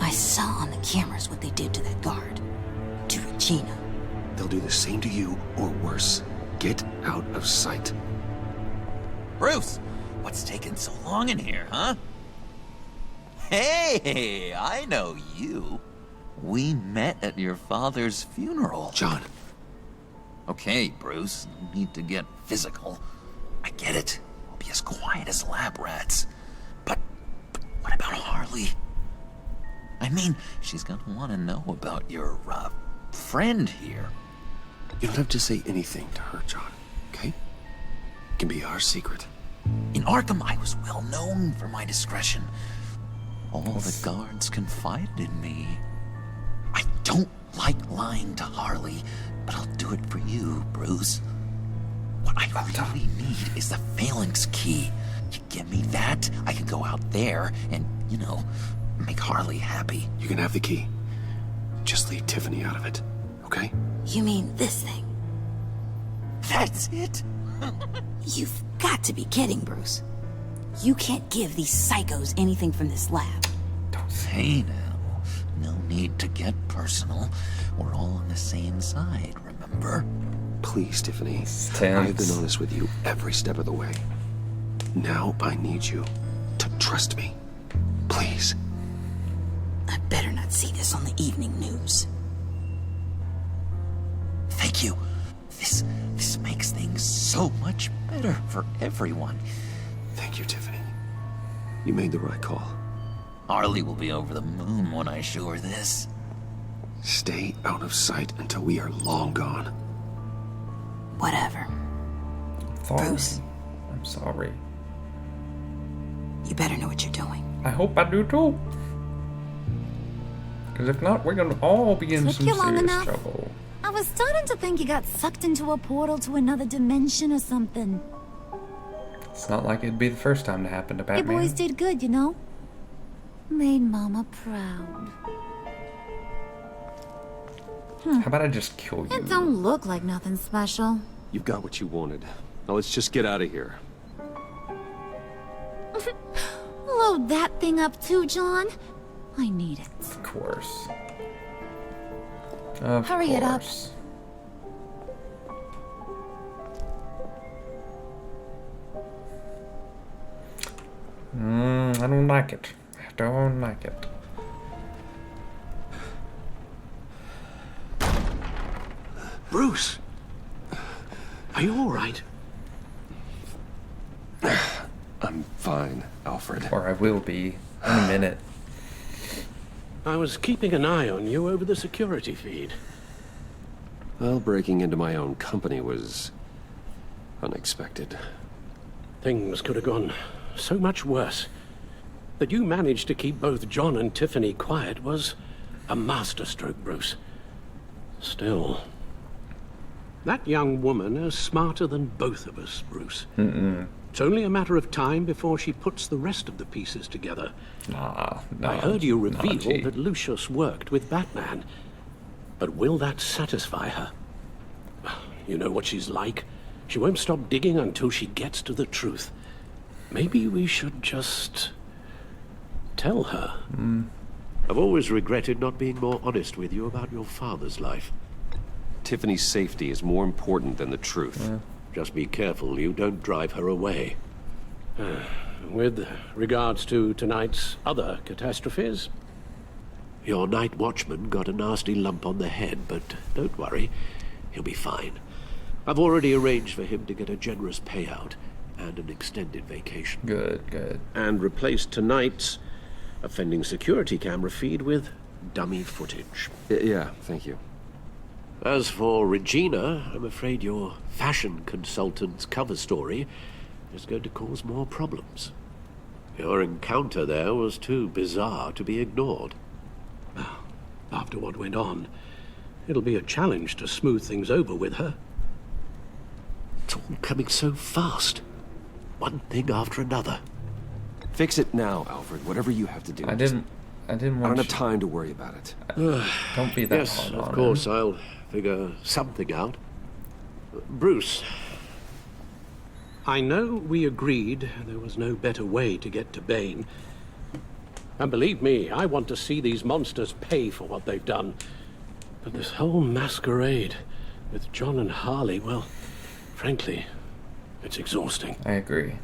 I saw on the cameras what they did to that guard. To Regina. They'll do the same to you, or worse. Get out of sight. Bruce, what's taking so long in here, huh? Hey, I know you. We met at your father's funeral. John. Okay, Bruce, no need to get physical. I get it. We'll be as quiet as lab rats. But what about Harley? I mean, she's gonna want to know about your, friend here. You don't have to say anything to her, John, okay? It can be our secret. In Arkham, I was well known for my discretion. All the guards confided in me. I don't like lying to Harley, but I'll do it for you, Bruce. What I really need is the phalanx key. You give me that, I can go out there and, you know, make Harley happy. You can have the key. Just leave Tiffany out of it, okay? You mean this thing? That's it? You've got to be kidding, Bruce. You can't give these psychos anything from this lab. Hey now, no need to get personal. We're all on the same side, remember? Please, Tiffany. Tense. I've been honest with you every step of the way. Now I need you to trust me. Please. I better not see this on the evening news. Thank you. This makes things so much better for everyone. Thank you, Tiffany. You made the right call. Harley will be over the moon when I show her this. Stay out of sight until we are long gone. Whatever. Bruce. I'm sorry. You better know what you're doing. I hope I do too. Because if not, we're gonna all be in Took some you long serious enough? trouble. I was starting to think you got sucked into a portal to another dimension or something. It's not like it'd be the first time to happen to You Batman. boys did good, you know? Made Mama proud. How about I just kill you? It don't look like nothing special. You've got what you wanted. Now let's just get out of here. Load that thing up too, John. I need it. Of course. Of Hurry it up. course. I don't like it. I don't like it. Bruce! Are you all right? I'm fine, Alfred. Or I will be in a minute. I was keeping an eye on you over the security feed. Well, breaking into my own company was unexpected. Things could have gone so much worse. That you managed to keep both John and Tiffany quiet was a masterstroke, Bruce. Still, that young woman is smarter than both of us, Bruce. It's only a matter of time before she puts the rest of the pieces together. No, I heard you reveal G. that Lucius worked with Batman. But will that satisfy her? You know what she's like. She won't stop digging until she gets to the truth. Maybe we should just tell her. I've always regretted not being more honest with you about your father's life. Tiffany's safety is more important than the truth. Just be careful you don't drive her away. With regards to tonight's other catastrophes? Your night watchman got a nasty lump on the head, but don't worry, he'll be fine. I've already arranged for him to get a generous payout and an extended vacation. Good, good. And replaced tonight's offending security camera feed with dummy footage. Yeah, thank you. As for Regina, I'm afraid your fashion consultant's cover story is going to cause more problems. Your encounter there was too bizarre to be ignored. After what went on, it'll be a challenge to smooth things over with her. It's all coming so fast. One thing after another. Fix it now, Alfred. Whatever you have to do. I didn't I want don't have you- time to worry about it. Don't be that Yes, hard of on course, him. I'll figure something out. Bruce, I know we agreed there was no better way to get to Bane. And believe me, I want to see these monsters pay for what they've done. But this whole masquerade with John and Harley, well, frankly, it's exhausting. I agree.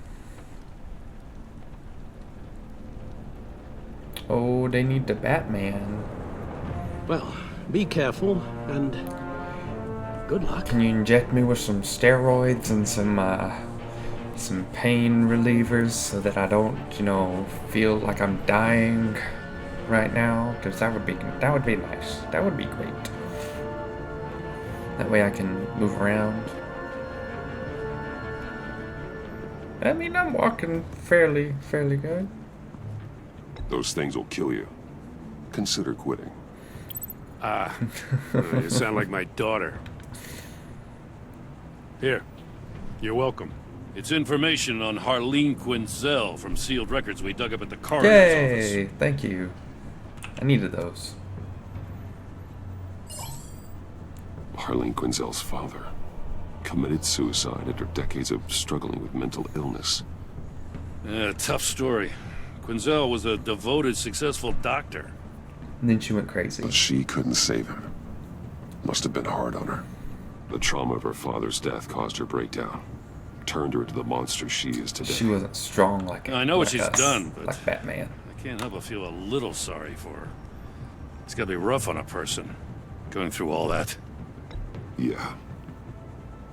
Oh, they need the Batman. Well, be careful and good luck. Can you inject me with some steroids and some pain relievers so that I don't, feel like I'm dying right now? Because that would be nice. That would be great. That way I can move around. I mean, I'm walking fairly good. Those things will kill you. Consider quitting. You sound like my daughter. Here, you're welcome. It's information on Harleen Quinzel from sealed records we dug up at the coroner's office. Yay! Thank you. I needed those. Harleen Quinzel's father. Committed suicide after decades of struggling with mental illness. Yeah, tough story. Quinzel was a devoted, successful doctor. And then she went crazy. But she couldn't save him. Must have been hard on her. The trauma of her father's death caused her breakdown. Turned her into the monster she is today. She wasn't strong like I know what like she's us, done, but like Batman. I can't help but feel a little sorry for her. It's gotta be rough on a person, going through all that. Yeah.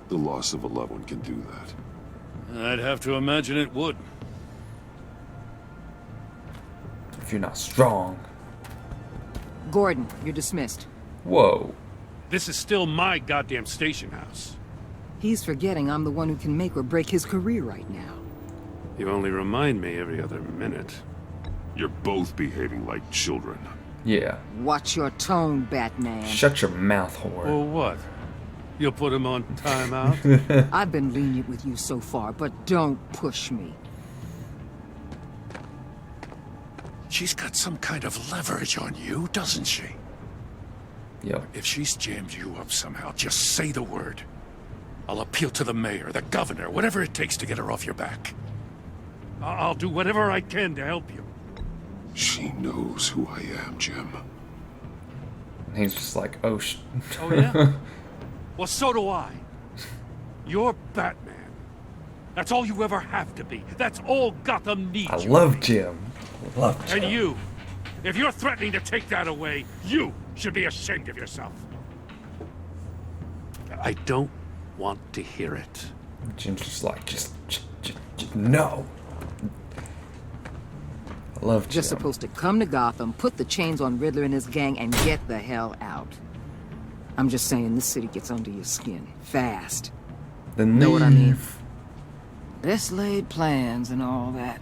The loss of a loved one can do that. I'd have to imagine it would. If you're not strong. Gordon, you're dismissed. Whoa. This is still my goddamn station house. He's forgetting I'm the one who can make or break his career right now. You only remind me every other minute. You're both behaving like children. Yeah. Watch your tone, Batman. Shut your mouth, whore. Or what? You'll put him on timeout? I've been lenient with you so far, but don't push me. She's got some kind of leverage on you, doesn't she? Yep. If she's jammed you up somehow, just say the word. I'll appeal to the mayor, the governor, whatever it takes to get her off your back. I'll do whatever I can to help you. She knows who I am, Jim. And he's just like, oh, Oh, yeah? Well, so do I. You're Batman. That's all you ever have to be. That's all Gotham needs. I love Jim. Love Jim. And you, if you're threatening to take that away, you should be ashamed of yourself. I don't want to hear it. Jim's just like, just no. I love Jim. Just supposed to come to Gotham, put the chains on Riddler and his gang, and get the hell out. I'm just saying, this city gets under your skin. Fast. Then leave. Know what I mean? Best laid plans and all that.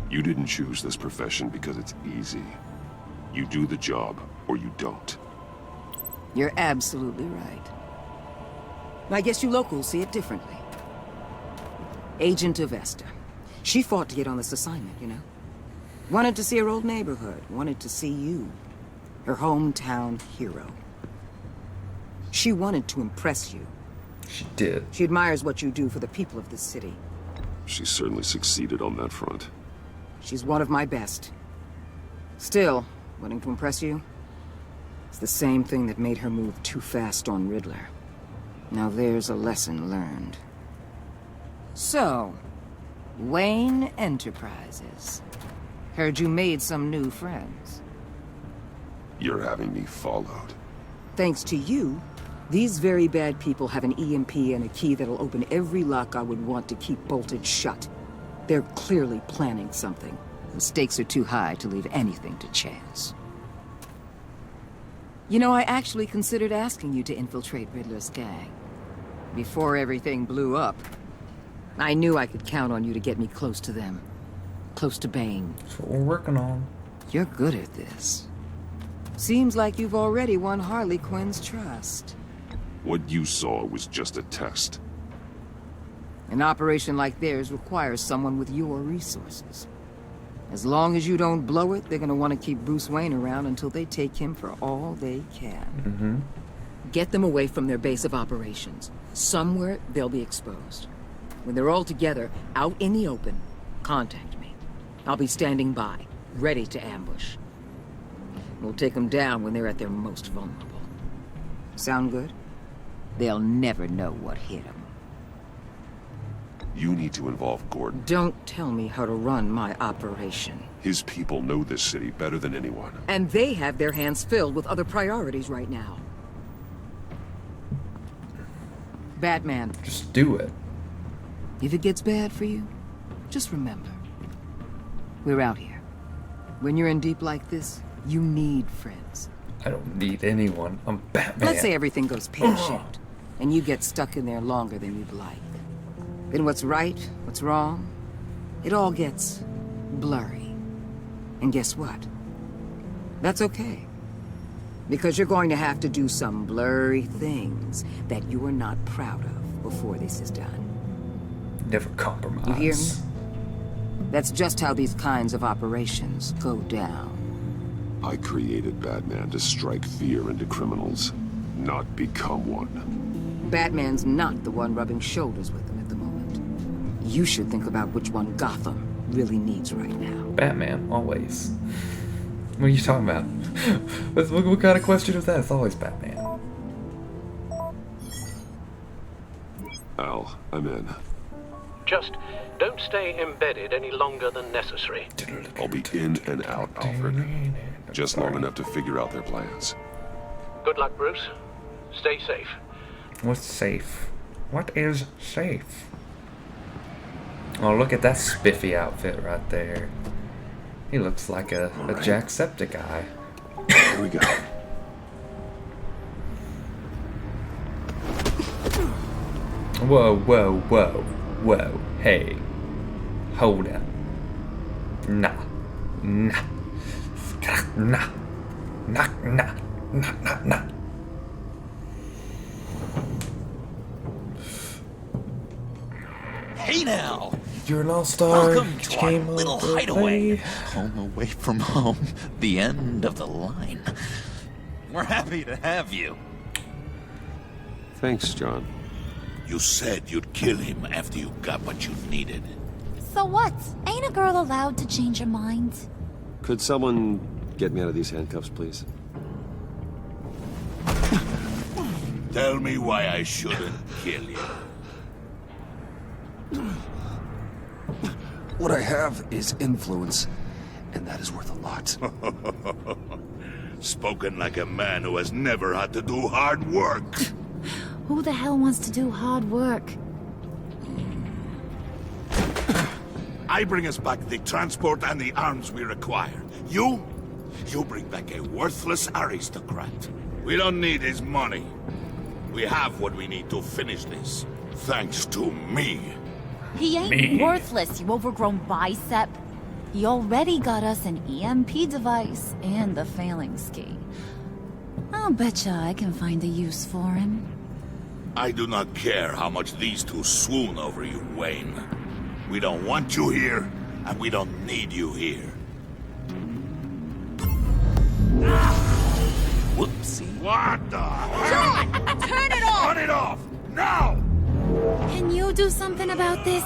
You didn't choose this profession because it's easy. You do the job, or you don't. You're absolutely right. I guess you locals see it differently. Agent of Vesta. She fought to get on this assignment, you know? Wanted to see her old neighborhood. Wanted to see you. Her hometown hero. She wanted to impress you. She did. She admires what you do for the people of this city. She certainly succeeded on that front. She's one of my best. Still, wanting to impress you? It's the same thing that made her move too fast on Riddler. Now there's a lesson learned. So, Wayne Enterprises. Heard you made some new friends. You're having me followed. Thanks to you, these very bad people have an EMP and a key that'll open every lock I would want to keep bolted shut. They're clearly planning something. The stakes are too high to leave anything to chance. You know, I actually considered asking you to infiltrate Riddler's gang. Before everything blew up, I knew I could count on you to get me close to them. Close to Bane. That's what we're working on. You're good at this. Seems like you've already won Harley Quinn's trust. What you saw was just a test. An operation like theirs requires someone with your resources. As long as you don't blow it, they're gonna want to keep Bruce Wayne around until they take him for all they can. Mm-hmm. Get them away from their base of operations. Somewhere they'll be exposed. When they're all together, out in the open, contact me. I'll be standing by, ready to ambush. We'll take them down when they're at their most vulnerable. Sound good? They'll never know what hit them. You need to involve Gordon. Don't tell me how to run my operation. His people know this city better than anyone. And they have their hands filled with other priorities right now. Batman. Just do it. If it gets bad for you, just remember. We're out here. When you're in deep like this, you need friends. I don't need anyone. I'm Batman. Let's say everything goes pear-shaped, and you get stuck in there longer than you'd like. Then what's right, what's wrong, it all gets blurry. And guess what? That's okay. Because you're going to have to do some blurry things that you are not proud of before this is done. Never compromise. You hear me? That's just how these kinds of operations go down. I created Batman to strike fear into criminals, not become one. Batman's not the one rubbing shoulders with them at the moment. You should think about which one Gotham really needs right now. Batman, always. What are you talking about? what kind of question is that? It's always Batman. Al, I'm in. Just don't stay embedded any longer than necessary. I'll be in and out, Alfred. Just long enough to figure out their plans. Good luck, Bruce. Stay safe. What's safe? What is safe? Oh, look at that spiffy outfit right there. He looks like a Jacksepticeye. Here we go. Whoa, whoa, whoa, whoa. Hey. Hold up. Nah. Nah. Nah. Nah, nah. Nah, nah, nah. Hey now! You're an all-star. Welcome to our little hideaway. Home away from home. The end of the line. We're happy to have you. Thanks, John. You said you'd kill him after you got what you needed. So what? Ain't a girl allowed to change her mind? Could someone get me out of these handcuffs, please? Tell me why I shouldn't kill you. What I have is influence, and that is worth a lot. Spoken like a man who has never had to do hard work. Who the hell wants to do hard work? I bring us back the transport and the arms we require. You bring back a worthless aristocrat. We don't need his money. We have what we need to finish this. Thanks to me. He ain't worthless, you overgrown bicep. He already got us an EMP device and the phalanx key. I'll betcha I can find a use for him. I do not care how much these two swoon over you, Wayne. We don't want you here, and we don't need you here. Whoopsie. What the hell? John! Turn it off! Turn it off! Now! Can you do something about this?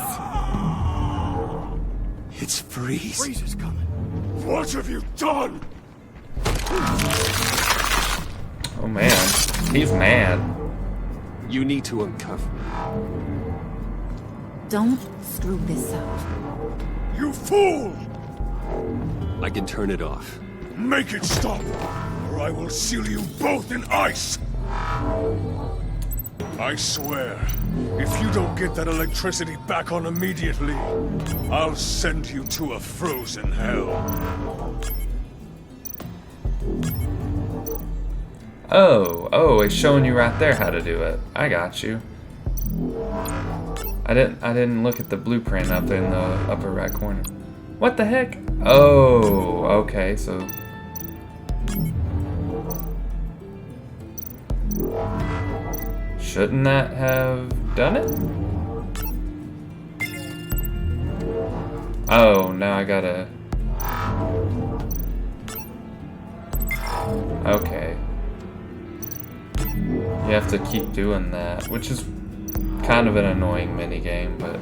It's Freeze. Freeze is coming. What have you done? Oh man, he's mad. You need to uncuff me. Don't screw this up. You fool! I can turn it off. Make it stop, or I will seal you both in ice! I swear, if you don't get that electricity back on immediately, I'll send you to a frozen hell. Oh, it's showing you right there how to do it. I got you. I didn't look at the blueprint up in the upper right corner. What the heck? Oh, okay, so shouldn't that have done it? Oh, now I gotta... Okay. You have to keep doing that, which is kind of an annoying minigame, but...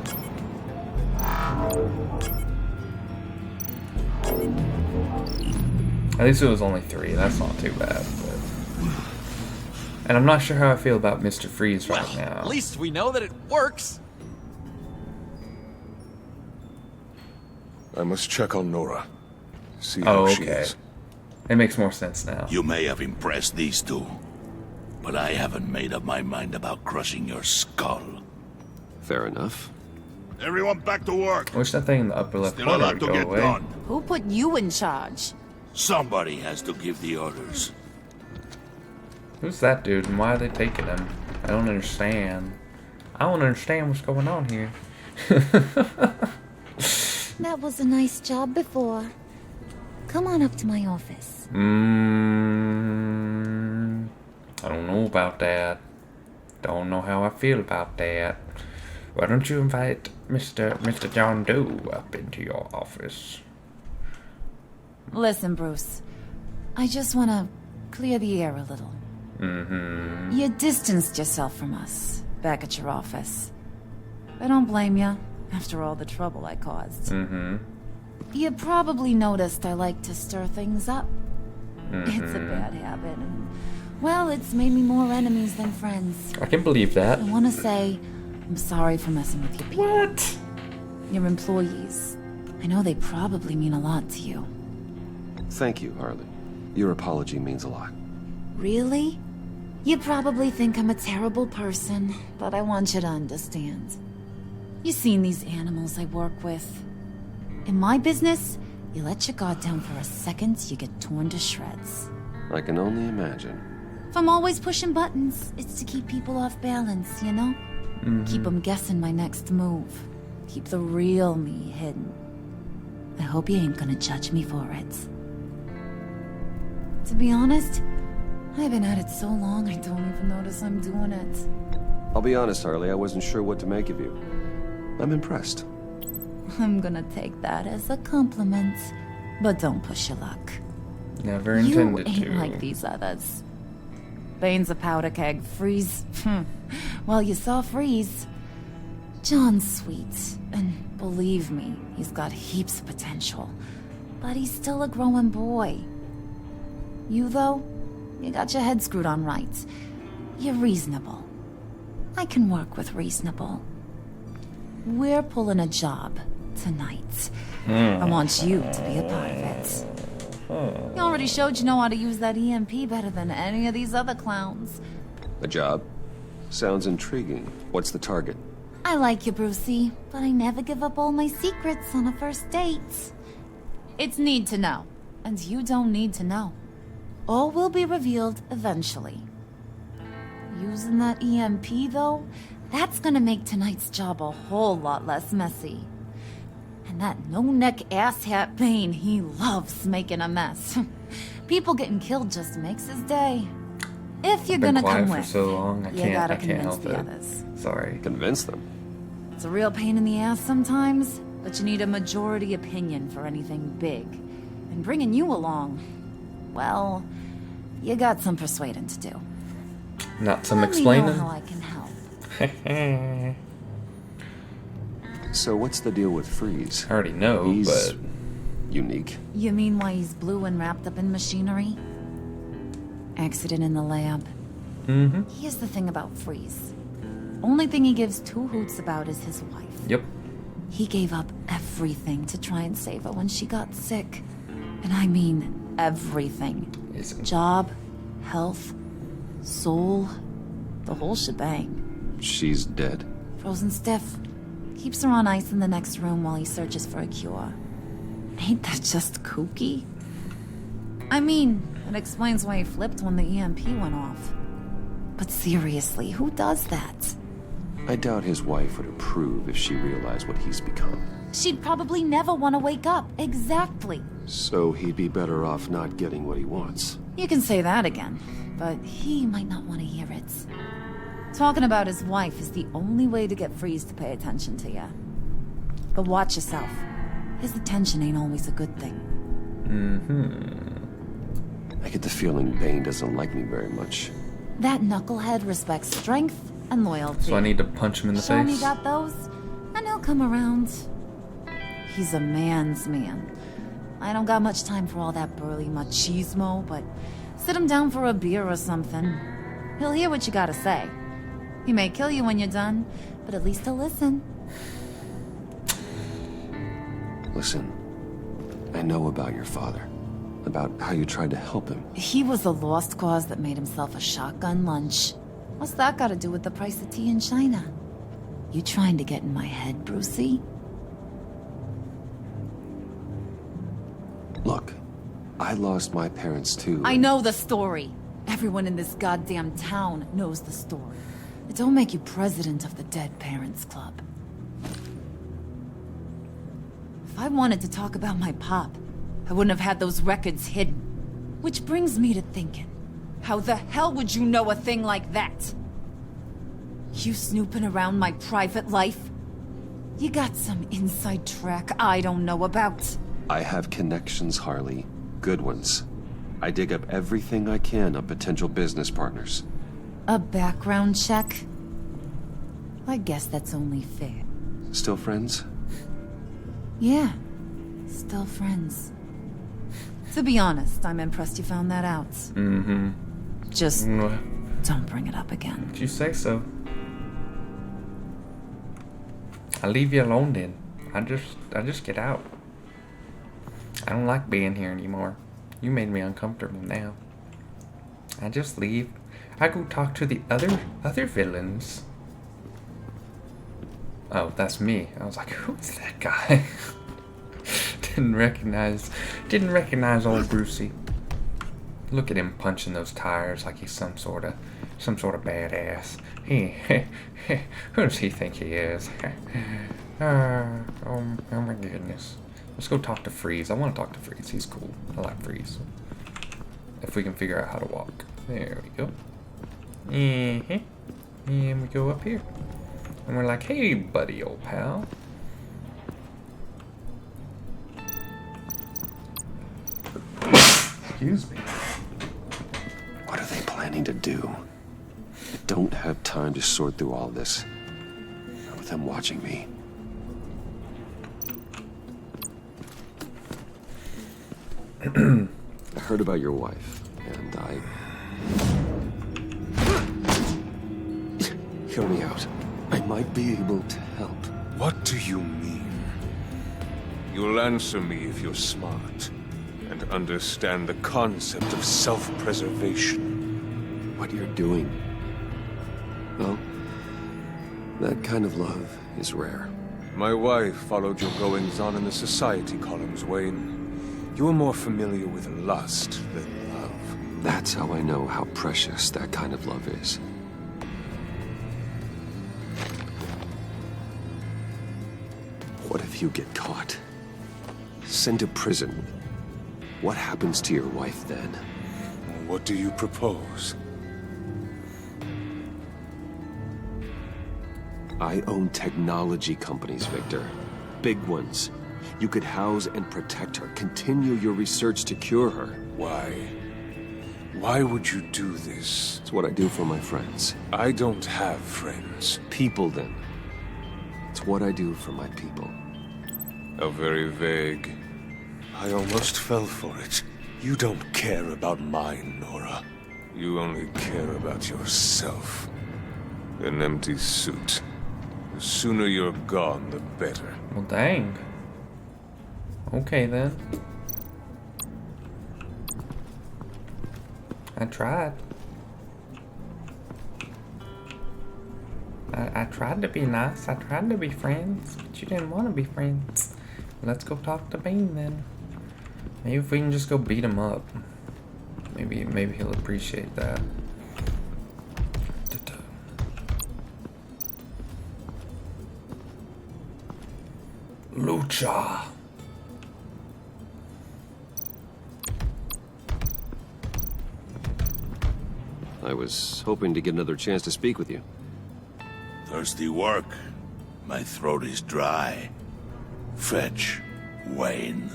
At least it was only 3, that's not too bad, but... And I'm not sure how I feel about Mr. Freeze right now. At least we know that it works. I must check on Nora. See how she is. It makes more sense now. You may have impressed these two, but I haven't made up my mind about crushing your skull. Fair enough. Everyone back to work. I wish that thing in the upper left Still a corner lot would to go get away. done. Who put you in charge? Somebody has to give the orders. Who's that dude and why are they taking him? I don't understand. I don't understand what's going on here. That was a nice job before. Come on up to my office. I don't know about that. Don't know how I feel about that. Why don't you invite Mr. John Doe up into your office? Listen, Bruce. I just want to clear the air a little. You distanced yourself from us. back at your office. I don't blame you, after all the trouble I caused. Mm-hmm. You probably noticed I like to stir things up. It's a Mm-hmm. bad habit, and, well, it's made me more enemies than friends. I can believe that. I want to say I'm sorry for messing with your people. What? Your employees. I know they probably mean a lot to you. Thank you, Harley. Your apology means a lot. Really? You probably think I'm a terrible person, but I want you to understand. You've seen these animals I work with. In my business, you let your guard down for a second, you get torn to shreds. I can only imagine. If I'm always pushing buttons, it's to keep people off balance, you know? Keep them guessing my next move. Keep the real me hidden. I hope you ain't gonna judge me for it. To be honest, I've been at it so long I don't even notice I'm doing it. I'll be honest, Harley, I wasn't sure what to make of you. I'm impressed. I'm gonna take that as a compliment, but don't push your luck. Never intended you ain't to. like these others. Bane's a powder keg. Freeze. Well, you saw Freeze. John's sweet, and believe me, he's got heaps of potential. But he's still a growing boy. You, though, you got your head screwed on right. You're reasonable. I can work with reasonable. We're pulling a job tonight. I want you to be a part of it. You already showed you know how to use that EMP better than any of these other clowns. A job? Sounds intriguing. What's the target? I like you, Brucey, but I never give up all my secrets on a first date. It's need to know, and you don't need to know. All will be revealed eventually. Using that EMP, though, that's gonna make tonight's job a whole lot less messy. And that no-neck asshat Bane, he loves making a mess. People getting killed just makes his day. If you're Been gonna quiet come for with, so long. I you can't. gotta I can't convince help the it. others. Sorry. Convince them. It's a real pain in the ass sometimes, but you need a majority opinion for anything big. And bringing you along, well, you got some persuading to do. Not some Let me explaining. know how I can help. So what's the deal with Freeze? I already know, He's but unique. You mean why he's blue and wrapped up in machinery? Accident in the lab. mm-hmm. Here's the thing about Freeze. Only thing he gives two hoots about is his wife. Yep. He gave up everything to try and save her when she got sick. And I mean everything. Job, health, soul, the whole shebang. She's dead. Frozen stiff. Keeps her on ice in the next room while he searches for a cure. Ain't that just kooky? I mean, it explains why he flipped when the EMP went off. But seriously, who does that? I doubt his wife would approve if she realized what he's become. She'd probably never want to wake up. Exactly. So he'd be better off not getting what he wants. You can say that again, but he might not want to hear it. Talking about his wife is the only way to get Freeze to pay attention to you. But watch yourself. His attention ain't always a good thing. I get the feeling Bane doesn't like me very much. That knucklehead respects strength and loyalty. So I need to punch him in the Show me face. got those, and he'll come around. He's a man's man. I don't got much time for all that burly machismo, but sit him down for a beer or something. He'll hear what you gotta say. He may kill you when you're done, but at least he'll listen. Listen, I know about your father. About how you tried to help him. He was a lost cause that made himself a shotgun lunch. What's that got to do with the price of tea in China? You trying to get in my head, Brucey? Look, I lost my parents too. I know the story. Everyone in this goddamn town knows the story. It don't make you president of the Dead Parents Club. If I wanted to talk about my pop, I wouldn't have had those records hidden. Which brings me to thinking, how the hell would you know a thing like that? You snooping around my private life? You got some inside track I don't know about. I have connections, Harley. Good ones. I dig up everything I can on potential business partners. A background check? I guess that's only fair. Still friends? Yeah, still friends. To be honest, I'm impressed you found that out. Mm-hmm. Just don't bring it up again. If you say so. I'll leave you alone then. I just get out. I don't like being here anymore. You made me uncomfortable now. I just leave. I go talk to the other villains. Oh, that's me. I was like, who's that guy? Didn't recognize old Brucey. Look at him punching those tires like he's some sort of badass. Who does he think he is? Oh my goodness. Let's go talk to Freeze. I want to talk to Freeze. He's cool. I like Freeze. If we can figure out how to walk. There we go. And we go up here. And we're like, hey, buddy, old pal. Excuse me. What are they planning to do? I don't have time to sort through all this. Not with them watching me. I heard about your wife, and Hear me out. I might be able to help. What do you mean? You'll answer me if you're smart and understand the concept of self-preservation. What you're doing? Well, that kind of love is rare. My wife followed your goings-on in the society columns, Wayne. You are more familiar with lust than love. That's how I know how precious that kind of love is. What if you get caught? Sent to prison? What happens to your wife then? What do you propose? I own technology companies, Victor. Big ones. You could house and protect her. Continue your research to cure her. Why? Why would you do this? It's what I do for my friends. I don't have friends. People, then. It's what I do for my people. How very vague. I almost fell for it. You don't care about mine, Nora. You only care about yourself. An empty suit. The sooner you're gone, the better. Well, dang. Okay, then. I tried. I tried to be nice. I tried to be friends, but you didn't want to be friends. Let's go talk to Bean then. Maybe if we can just go beat him up. Maybe he'll appreciate that. Lucha. I was hoping to get another chance to speak with you. Thirsty work? My throat is dry. Fetch, Wayne.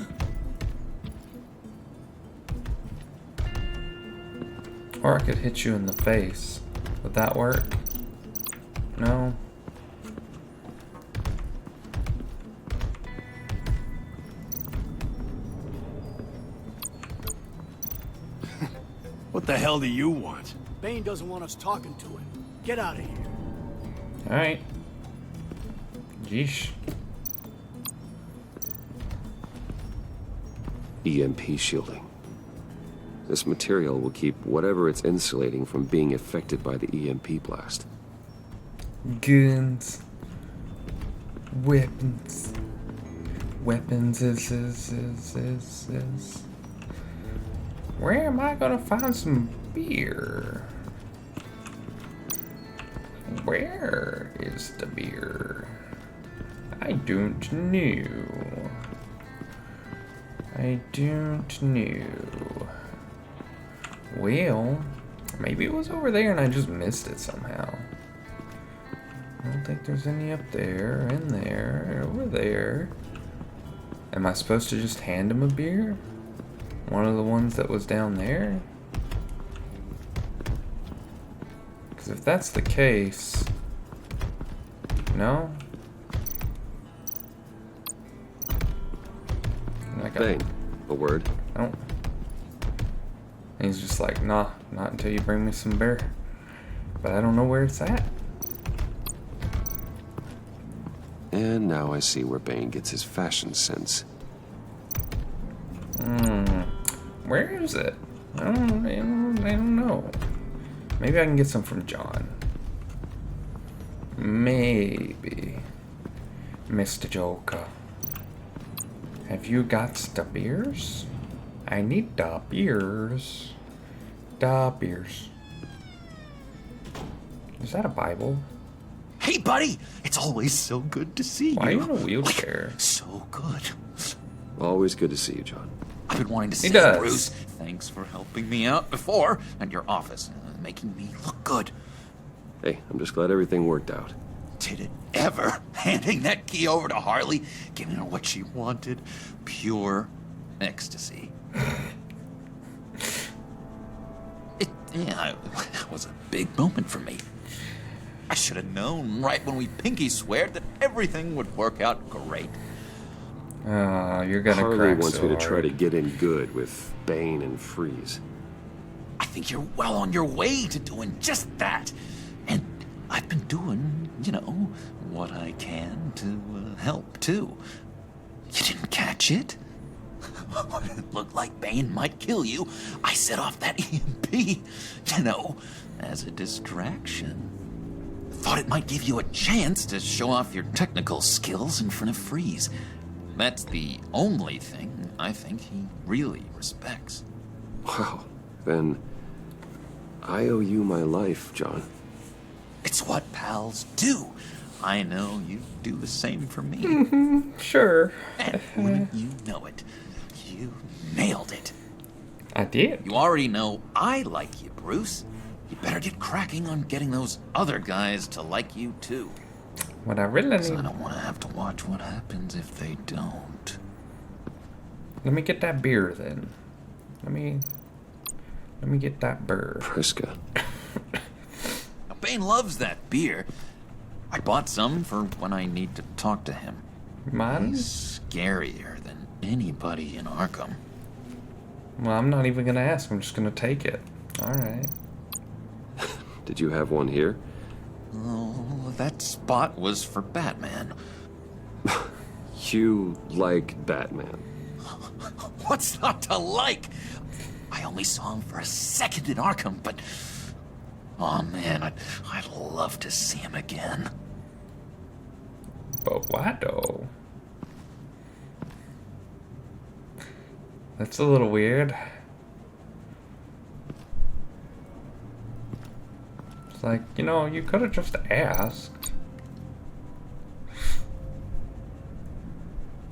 Or I could hit you in the face. Would that work? No? What the hell do you want? Bane doesn't want us talking to him. Get out of here. Alright. Yeesh. EMP shielding. This material will keep whatever it's insulating from being affected by the EMP blast. Guns. Weapons. Weapons is. Where am I gonna find some beer? Where is the beer? I don't know. I don't know. Well, maybe it was over there and I just missed it somehow. I don't think there's any up there, in there, over there. Am I supposed to just hand him a beer? One of the ones that was down there? Because if that's the case, No? Bane, a word? No. And he's just like, nah, not until you bring me some beer. But I don't know where it's at. And now I see where Bane gets his fashion sense. Where is it? I don't know. Maybe I can get some from John. Maybe. Mr. Joker. Have you got the beers? I need the beers. The beers. Is that a Bible? Hey, buddy! It's always so good to see you. Why are you in a wheelchair? So good. Always good to see you, John. I've been wanting to say, Bruce, thanks for helping me out before at your office, making me look good. Hey, I'm just glad everything worked out. Did it ever? Handing that key over to Harley, giving her what she wanted. Pure ecstasy. It was a big moment for me. I should have known right when we pinky sweared that everything would work out great. You're gonna Harley crack wants so me to hard. try to get in good with Bane and Freeze. I think you're well on your way to doing just that. And I've been doing, what I can to help, too. You didn't catch it? It looked like Bane might kill you. I set off that EMP, as a distraction. Thought it might give you a chance to show off your technical skills in front of Freeze. That's the only thing I think he really respects. Wow. Then I owe you my life, John. It's what pals do. I know you do the same for me. Sure. And wouldn't you know it? You nailed it. I did. You already know I like you, Bruce. You better get cracking on getting those other guys to like you, too. What I really need... I don't want to have to watch what happens if they don't. Let me get that beer, then. Let me get that beer. Priska. Now, Bane loves that beer. I bought some for when I need to talk to him. Mine? He's scarier than anybody in Arkham. Well, I'm not even gonna ask. I'm just gonna take it. Alright. Did you have one here? Oh, that spot was for Batman. You like Batman? What's not to like? I only saw him for a second in Arkham, but... Oh, man, I'd love to see him again. But why, though? That's a little weird. It's like, you could have just asked.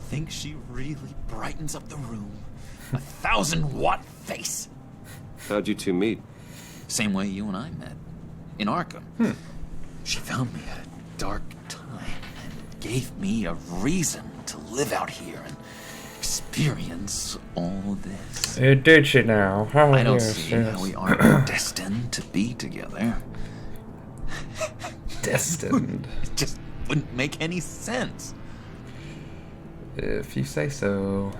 Think she really brightens up the room. 1,000-watt face. How'd you two meet? Same way you and I met. In Arkham. She found me at a dark time and gave me a reason to live out here and experience all this. Did she now? Oh, I don't yes, see yes. how we aren't destined to be together. Destined? It just wouldn't make any sense. If you say so.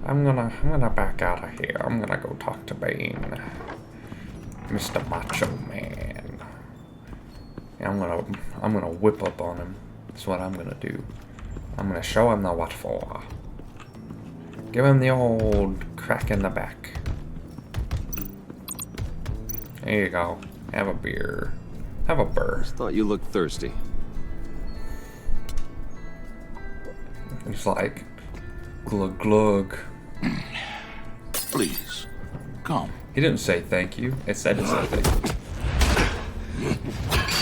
I'm gonna back out of here. I'm gonna go talk to Bane. Mr. Macho Man. Yeah, I'm gonna whip up on him. That's what I'm gonna do. I'm gonna show him the what for. Give him the old crack in the back. There you go. Have a beer. Have a burr. Just thought you looked thirsty. He's like, glug glug. Please, come. He didn't say thank you. It said it's thank you.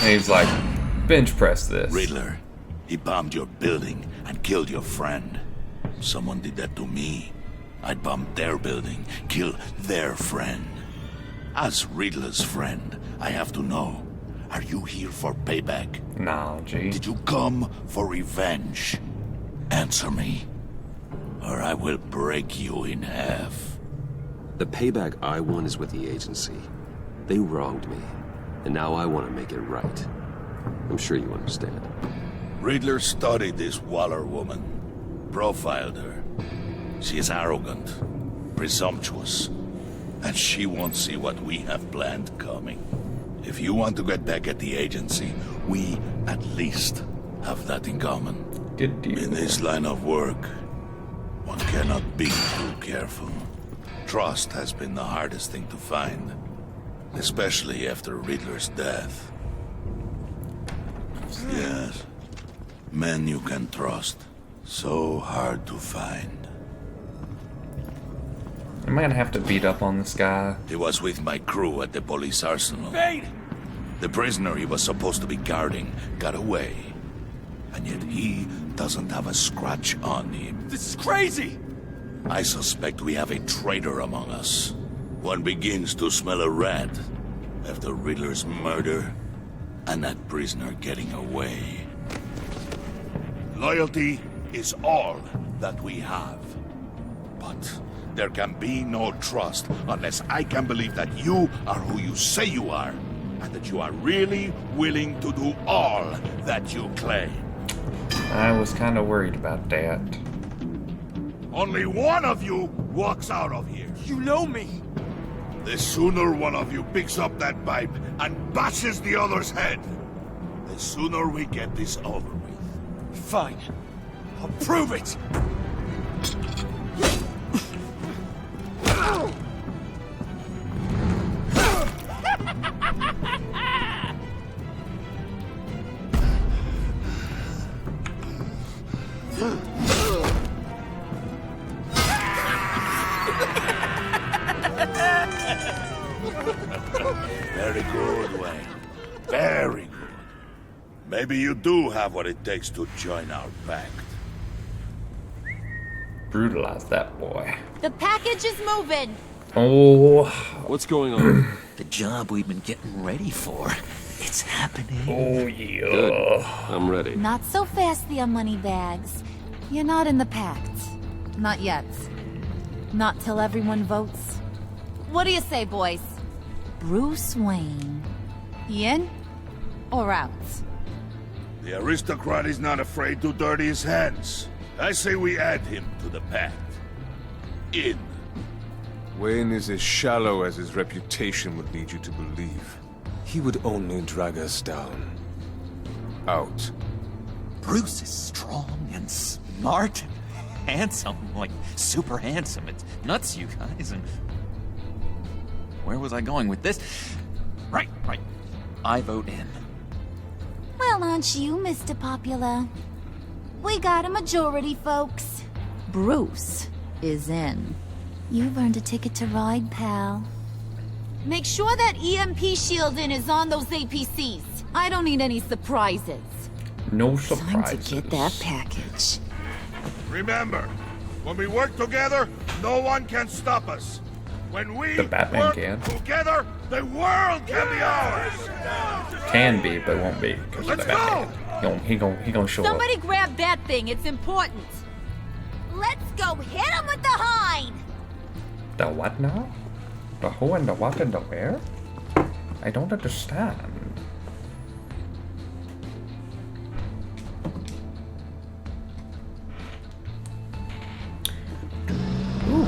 And he's like, bench press this. Riddler, he bombed your building and killed your friend. Someone did that to me. I'd bomb their building, kill their friend. As Riddler's friend, I have to know. Are you here for payback? No, G. Did you come for revenge? Answer me, or I will break you in half. The payback I want is with the agency. They wronged me, and now I want to make it right. I'm sure you understand. Riddler studied this Waller woman, profiled her. She is arrogant, presumptuous, and she won't see what we have planned coming. If you want to get back at the agency, we at least have that in common. Good deal. In this line of work, one cannot be too careful. Trust has been the hardest thing to find, especially after Riddler's death. Yes, men you can trust, so hard to find. Am I gonna have to beat up on this guy? He was with my crew at the police arsenal. Bane! The prisoner he was supposed to be guarding got away. And yet he doesn't have a scratch on him. This is crazy! I suspect we have a traitor among us. One begins to smell a rat after Riddler's murder and that prisoner getting away. Loyalty is all that we have. But there can be no trust unless I can believe that you are who you say you are, and that you are really willing to do all that you claim. I was kind of worried about that. Only one of you walks out of here. You know me! The sooner one of you picks up that pipe and bashes the other's head, the sooner we get this over with. Fine. I'll prove it! Very good, Wayne. Very good. Maybe you do have what it takes to join our pact. Brutalize that boy. The package is moving. Oh. What's going on? The job we've been getting ready for. It's happening. Oh, yeah. Good. I'm ready. Not so fast, the money bags. You're not in the pact. Not yet. Not till everyone votes. What do you say, boys? Bruce Wayne. In or out? The aristocrat is not afraid to dirty his hands. I say we add him to the pact. In. Wayne is as shallow as his reputation would lead you to believe. He would only drag us down. Out. Bruce is strong and smart, handsome, like super handsome. It's nuts, you guys. And where was I going with this? Right. I vote in. Well, aren't you, Mr. Popular? We got a majority, folks. Bruce is in. You've earned a ticket to ride, pal. Make sure that EMP shielding is on those APCs. I don't need any surprises. No surprises. Time to get that package. Remember, when we work together, no one can stop us. When we The Batman work can. together, the world can be ours. Can be, but won't be because of the Let's Batman. He gonna show Somebody up. grab that thing. It's important. Let's go hit him with the hind. The what now? The who and the what and the where? I don't understand. Ooh.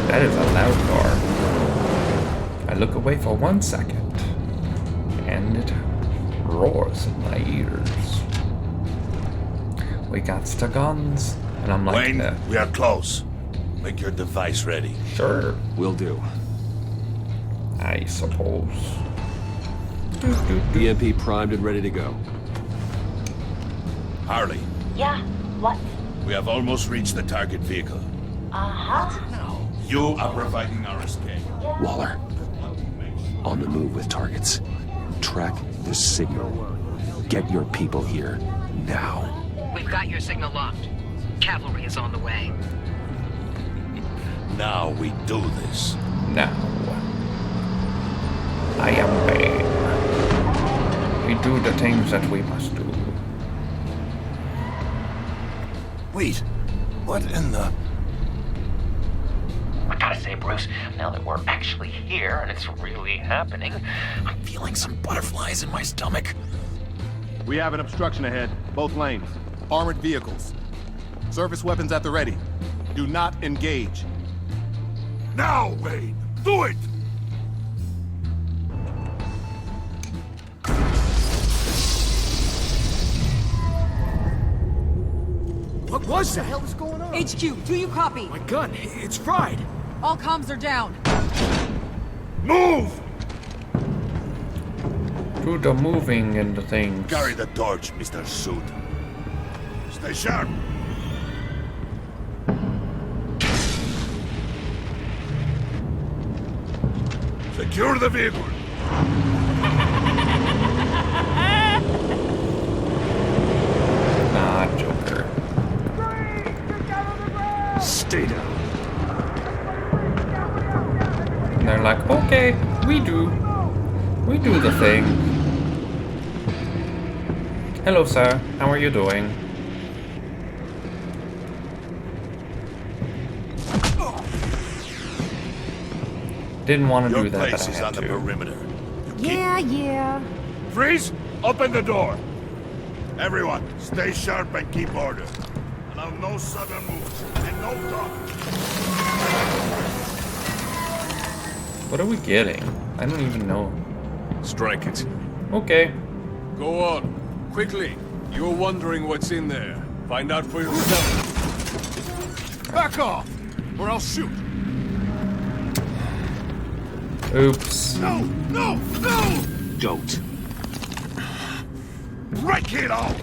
That is a loud car. I look away for 1 second, and it roars in my ears. We got the guns, and I'm like, Wayne, we are close. Make your device ready. Sure. Will do. I suppose. EMP primed and ready to go. Harley, Yeah, what? we have almost reached the target vehicle. Uh-huh. You are providing our escape. Waller. On the move with targets. Track the signal. Get your people here. Now. We've got your signal locked. Cavalry is on the way. Now we do this. Now, I am Bane. We do the things that we must do. Wait, what in the... I gotta say, Bruce, now that we're actually here and it's really happening, I'm feeling some butterflies in my stomach. We have an obstruction ahead, both lanes. Armored vehicles. Service weapons at the ready. Do not engage. Now, Wayne! Do it! What was that? What the hell is going on? HQ, do you copy? My gun, it's fried. All comms are down. Move! Do the moving and the things. Carry the torch, Mr. Suit. Stay sharp. Secure the vehicle. Nah, Joker. Stay down. And they're like, okay, we do the thing. Hello, sir. How are you doing? Didn't want to do that, Your place but I is had on the to. perimeter. Yeah. Freeze! Open the door! Everyone, stay sharp and keep order. Allow no sudden moves and no talk. What are we getting? I don't even know. Strike it. Okay. Go on. Quickly. You're wondering what's in there. Find out for yourself. Back off, or I'll shoot. Oops. No! No! No! Don't. Break it all!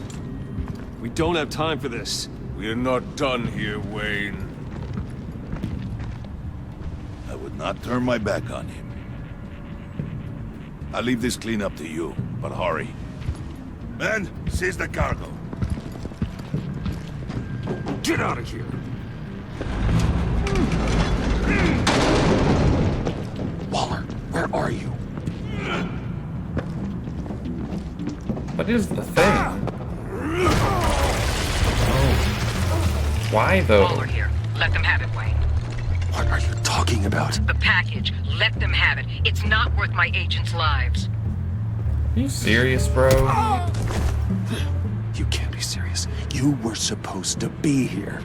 We don't have time for this. We're not done here, Wayne. I would not turn my back on him. I'll leave this clean up to you, but hurry. Men, seize the cargo. Get out of here. Waller, where are you? What is the thing? Oh. Why though? Waller here. Let them have it, Wayne. What are you talking about? The package. Let them have it. It's not worth my agents' lives. Are you serious, bro? You can't be serious. You were supposed to be here.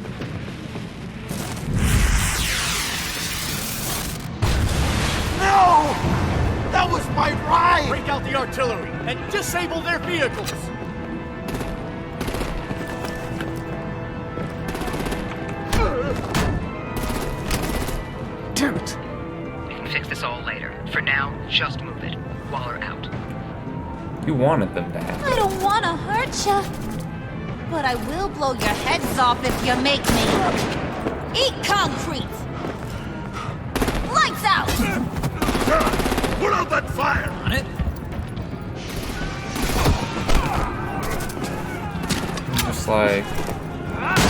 No! That was my ride! Break out the artillery and disable their vehicles! Damn it! We can fix this all later. For now, just move it. Waller out. You wanted them to have I don't want to hurt you, but I will blow your heads off if you make me. Eat concrete! Lights out! Put out that fire! On it? I'm just like,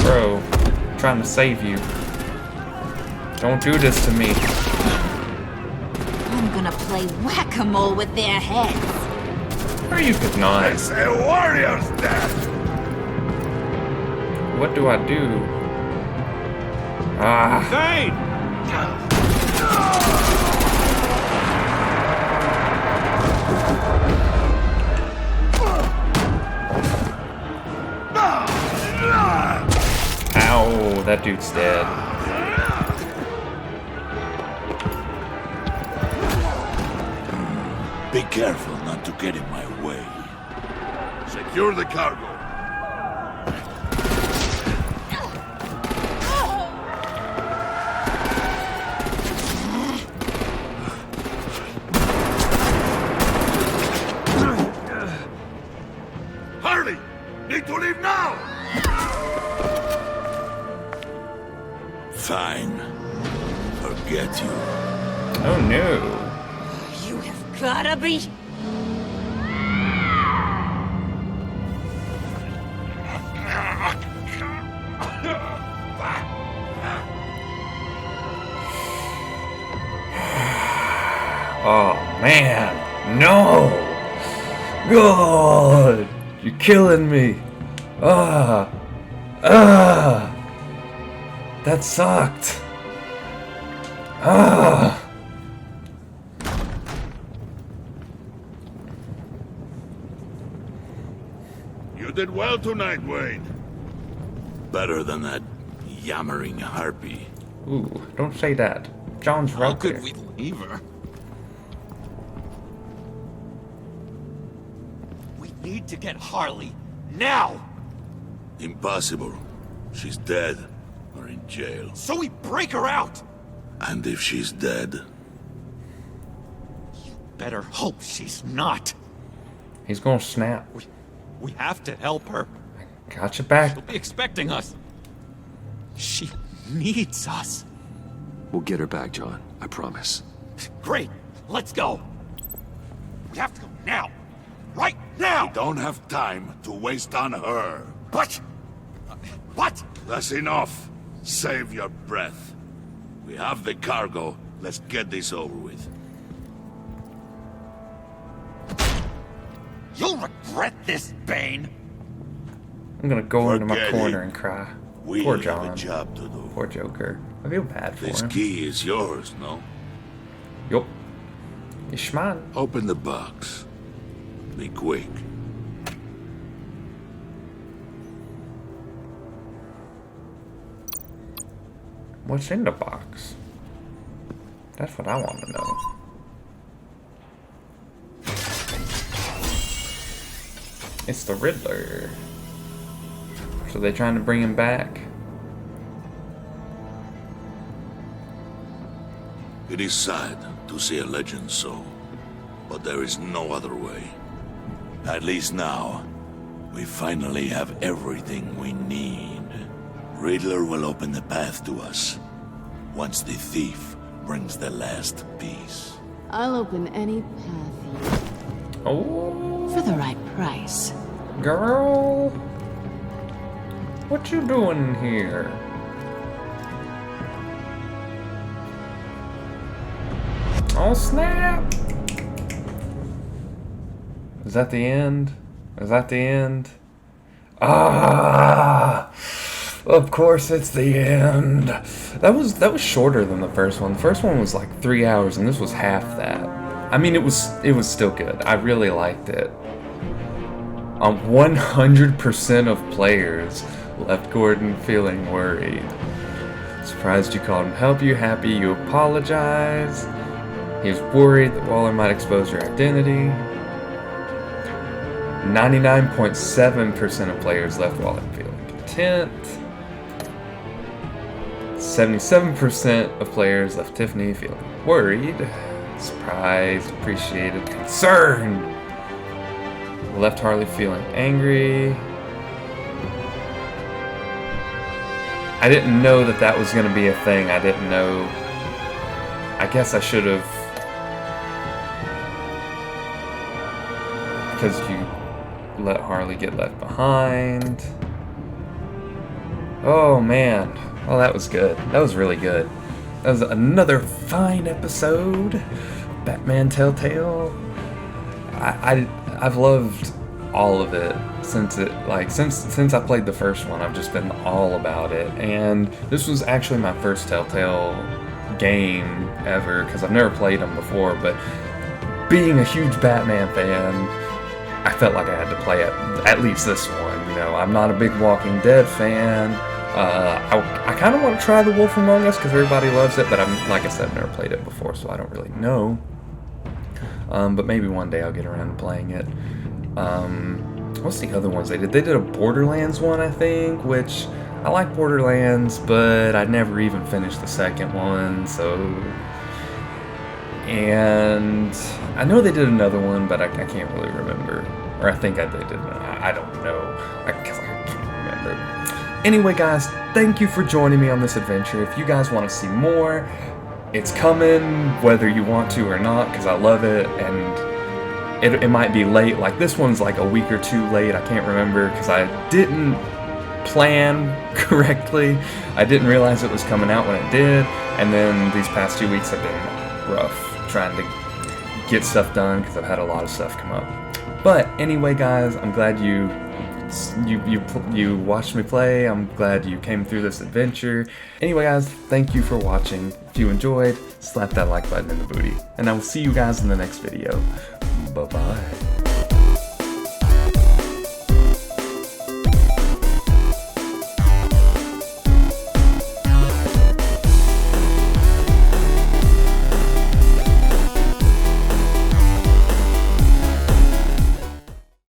bro, I'm trying to save you. Don't do this to me. I'm gonna play whack-a-mole with their heads. Or you could not. It's a warrior's death! What do I do? Ah. Zane! Ow, that dude's dead. Be careful not to get in my way. Secure the cargo. Hurry! Need to leave now! Fine. Forget you. Oh no. You have gotta be... Oh man, no! God, you're killing me. That sucked. You did well tonight, Wayne. Better than that yammering harpy. Ooh, don't say that. John's right there. How could we leave her? We need to get Harley now. Impossible. She's dead or in jail. So we break her out. And if she's dead, Better hope she's not. He's gonna snap. We have to help her. Got your back. She'll be expecting us. She needs us. We'll get her back, John. I promise. Great. Let's go. We have to go now. Right now. we don't have time to waste on her. But... What? That's enough. Save your breath. We have the cargo. Let's get this over with. You'll regret this, Bane. I'm gonna go into my Forget corner it. and cry. We Poor have John. a job to do. Poor Joker. I feel bad for This him. key is yours, no? Yup. It's mine. Open the box. Be quick. What's in the box? That's what I want to know. It's the Riddler. So they trying to bring him back? It is sad to see a legend so, but there is no other way. At least now, we finally have everything we need. Riddler will open the path to us, once the thief brings the last piece. I'll open any path Oh, for the right price. girl. What you doing here? Oh snap! Is that the end? Is that the end? Ah! Of course it's the end. That was shorter than the first one. The first one was like 3 hours and this was half that. I mean it was still good. I really liked it. 100% of players left Gordon feeling worried. Surprised you called him help you, happy you apologize. He was worried that Waller might expose your identity. 99.7% of players left Waller feeling content. 77% of players left Tiffany feeling worried. Surprised, appreciated, concerned. Left Harley feeling angry. I didn't know that was going to be a thing. I didn't know. I guess I should have. Because you let Harley get left behind. Oh man. Oh, that was good. That was really good. That was another fine episode. Batman Telltale. I've loved all of it since I played the first one. I've just been all about it, and this was actually my first Telltale game ever because I've never played them before. But being a huge Batman fan, I felt like I had to play at least this one. You know, I'm not a big Walking Dead fan. I kind of want to try The Wolf Among Us because everybody loves it, but like I said, I've never played it before, so I don't really know. But maybe one day I'll get around to playing it. What's the other ones they did? They did a Borderlands one, I think, which I like Borderlands, but I never even finished the second one, so... And I know they did another one, but I can't really remember. Or I think they did. I don't know. Because I can't remember. Anyway, guys, thank you for joining me on this adventure. If you guys want to see more, it's coming, whether you want to or not, because I love it, and it might be late. Like, this one's like a week or two late. I can't remember, because I didn't plan correctly. I didn't realize it was coming out when it did, and then these past 2 weeks have been rough trying to get stuff done, because I've had a lot of stuff come up. But anyway, guys, I'm glad you watched me play. I'm glad you came through this adventure. Anyway, guys, thank you for watching. If you enjoyed, slap that like button in the booty. And I will see you guys in the next video. Bye-bye.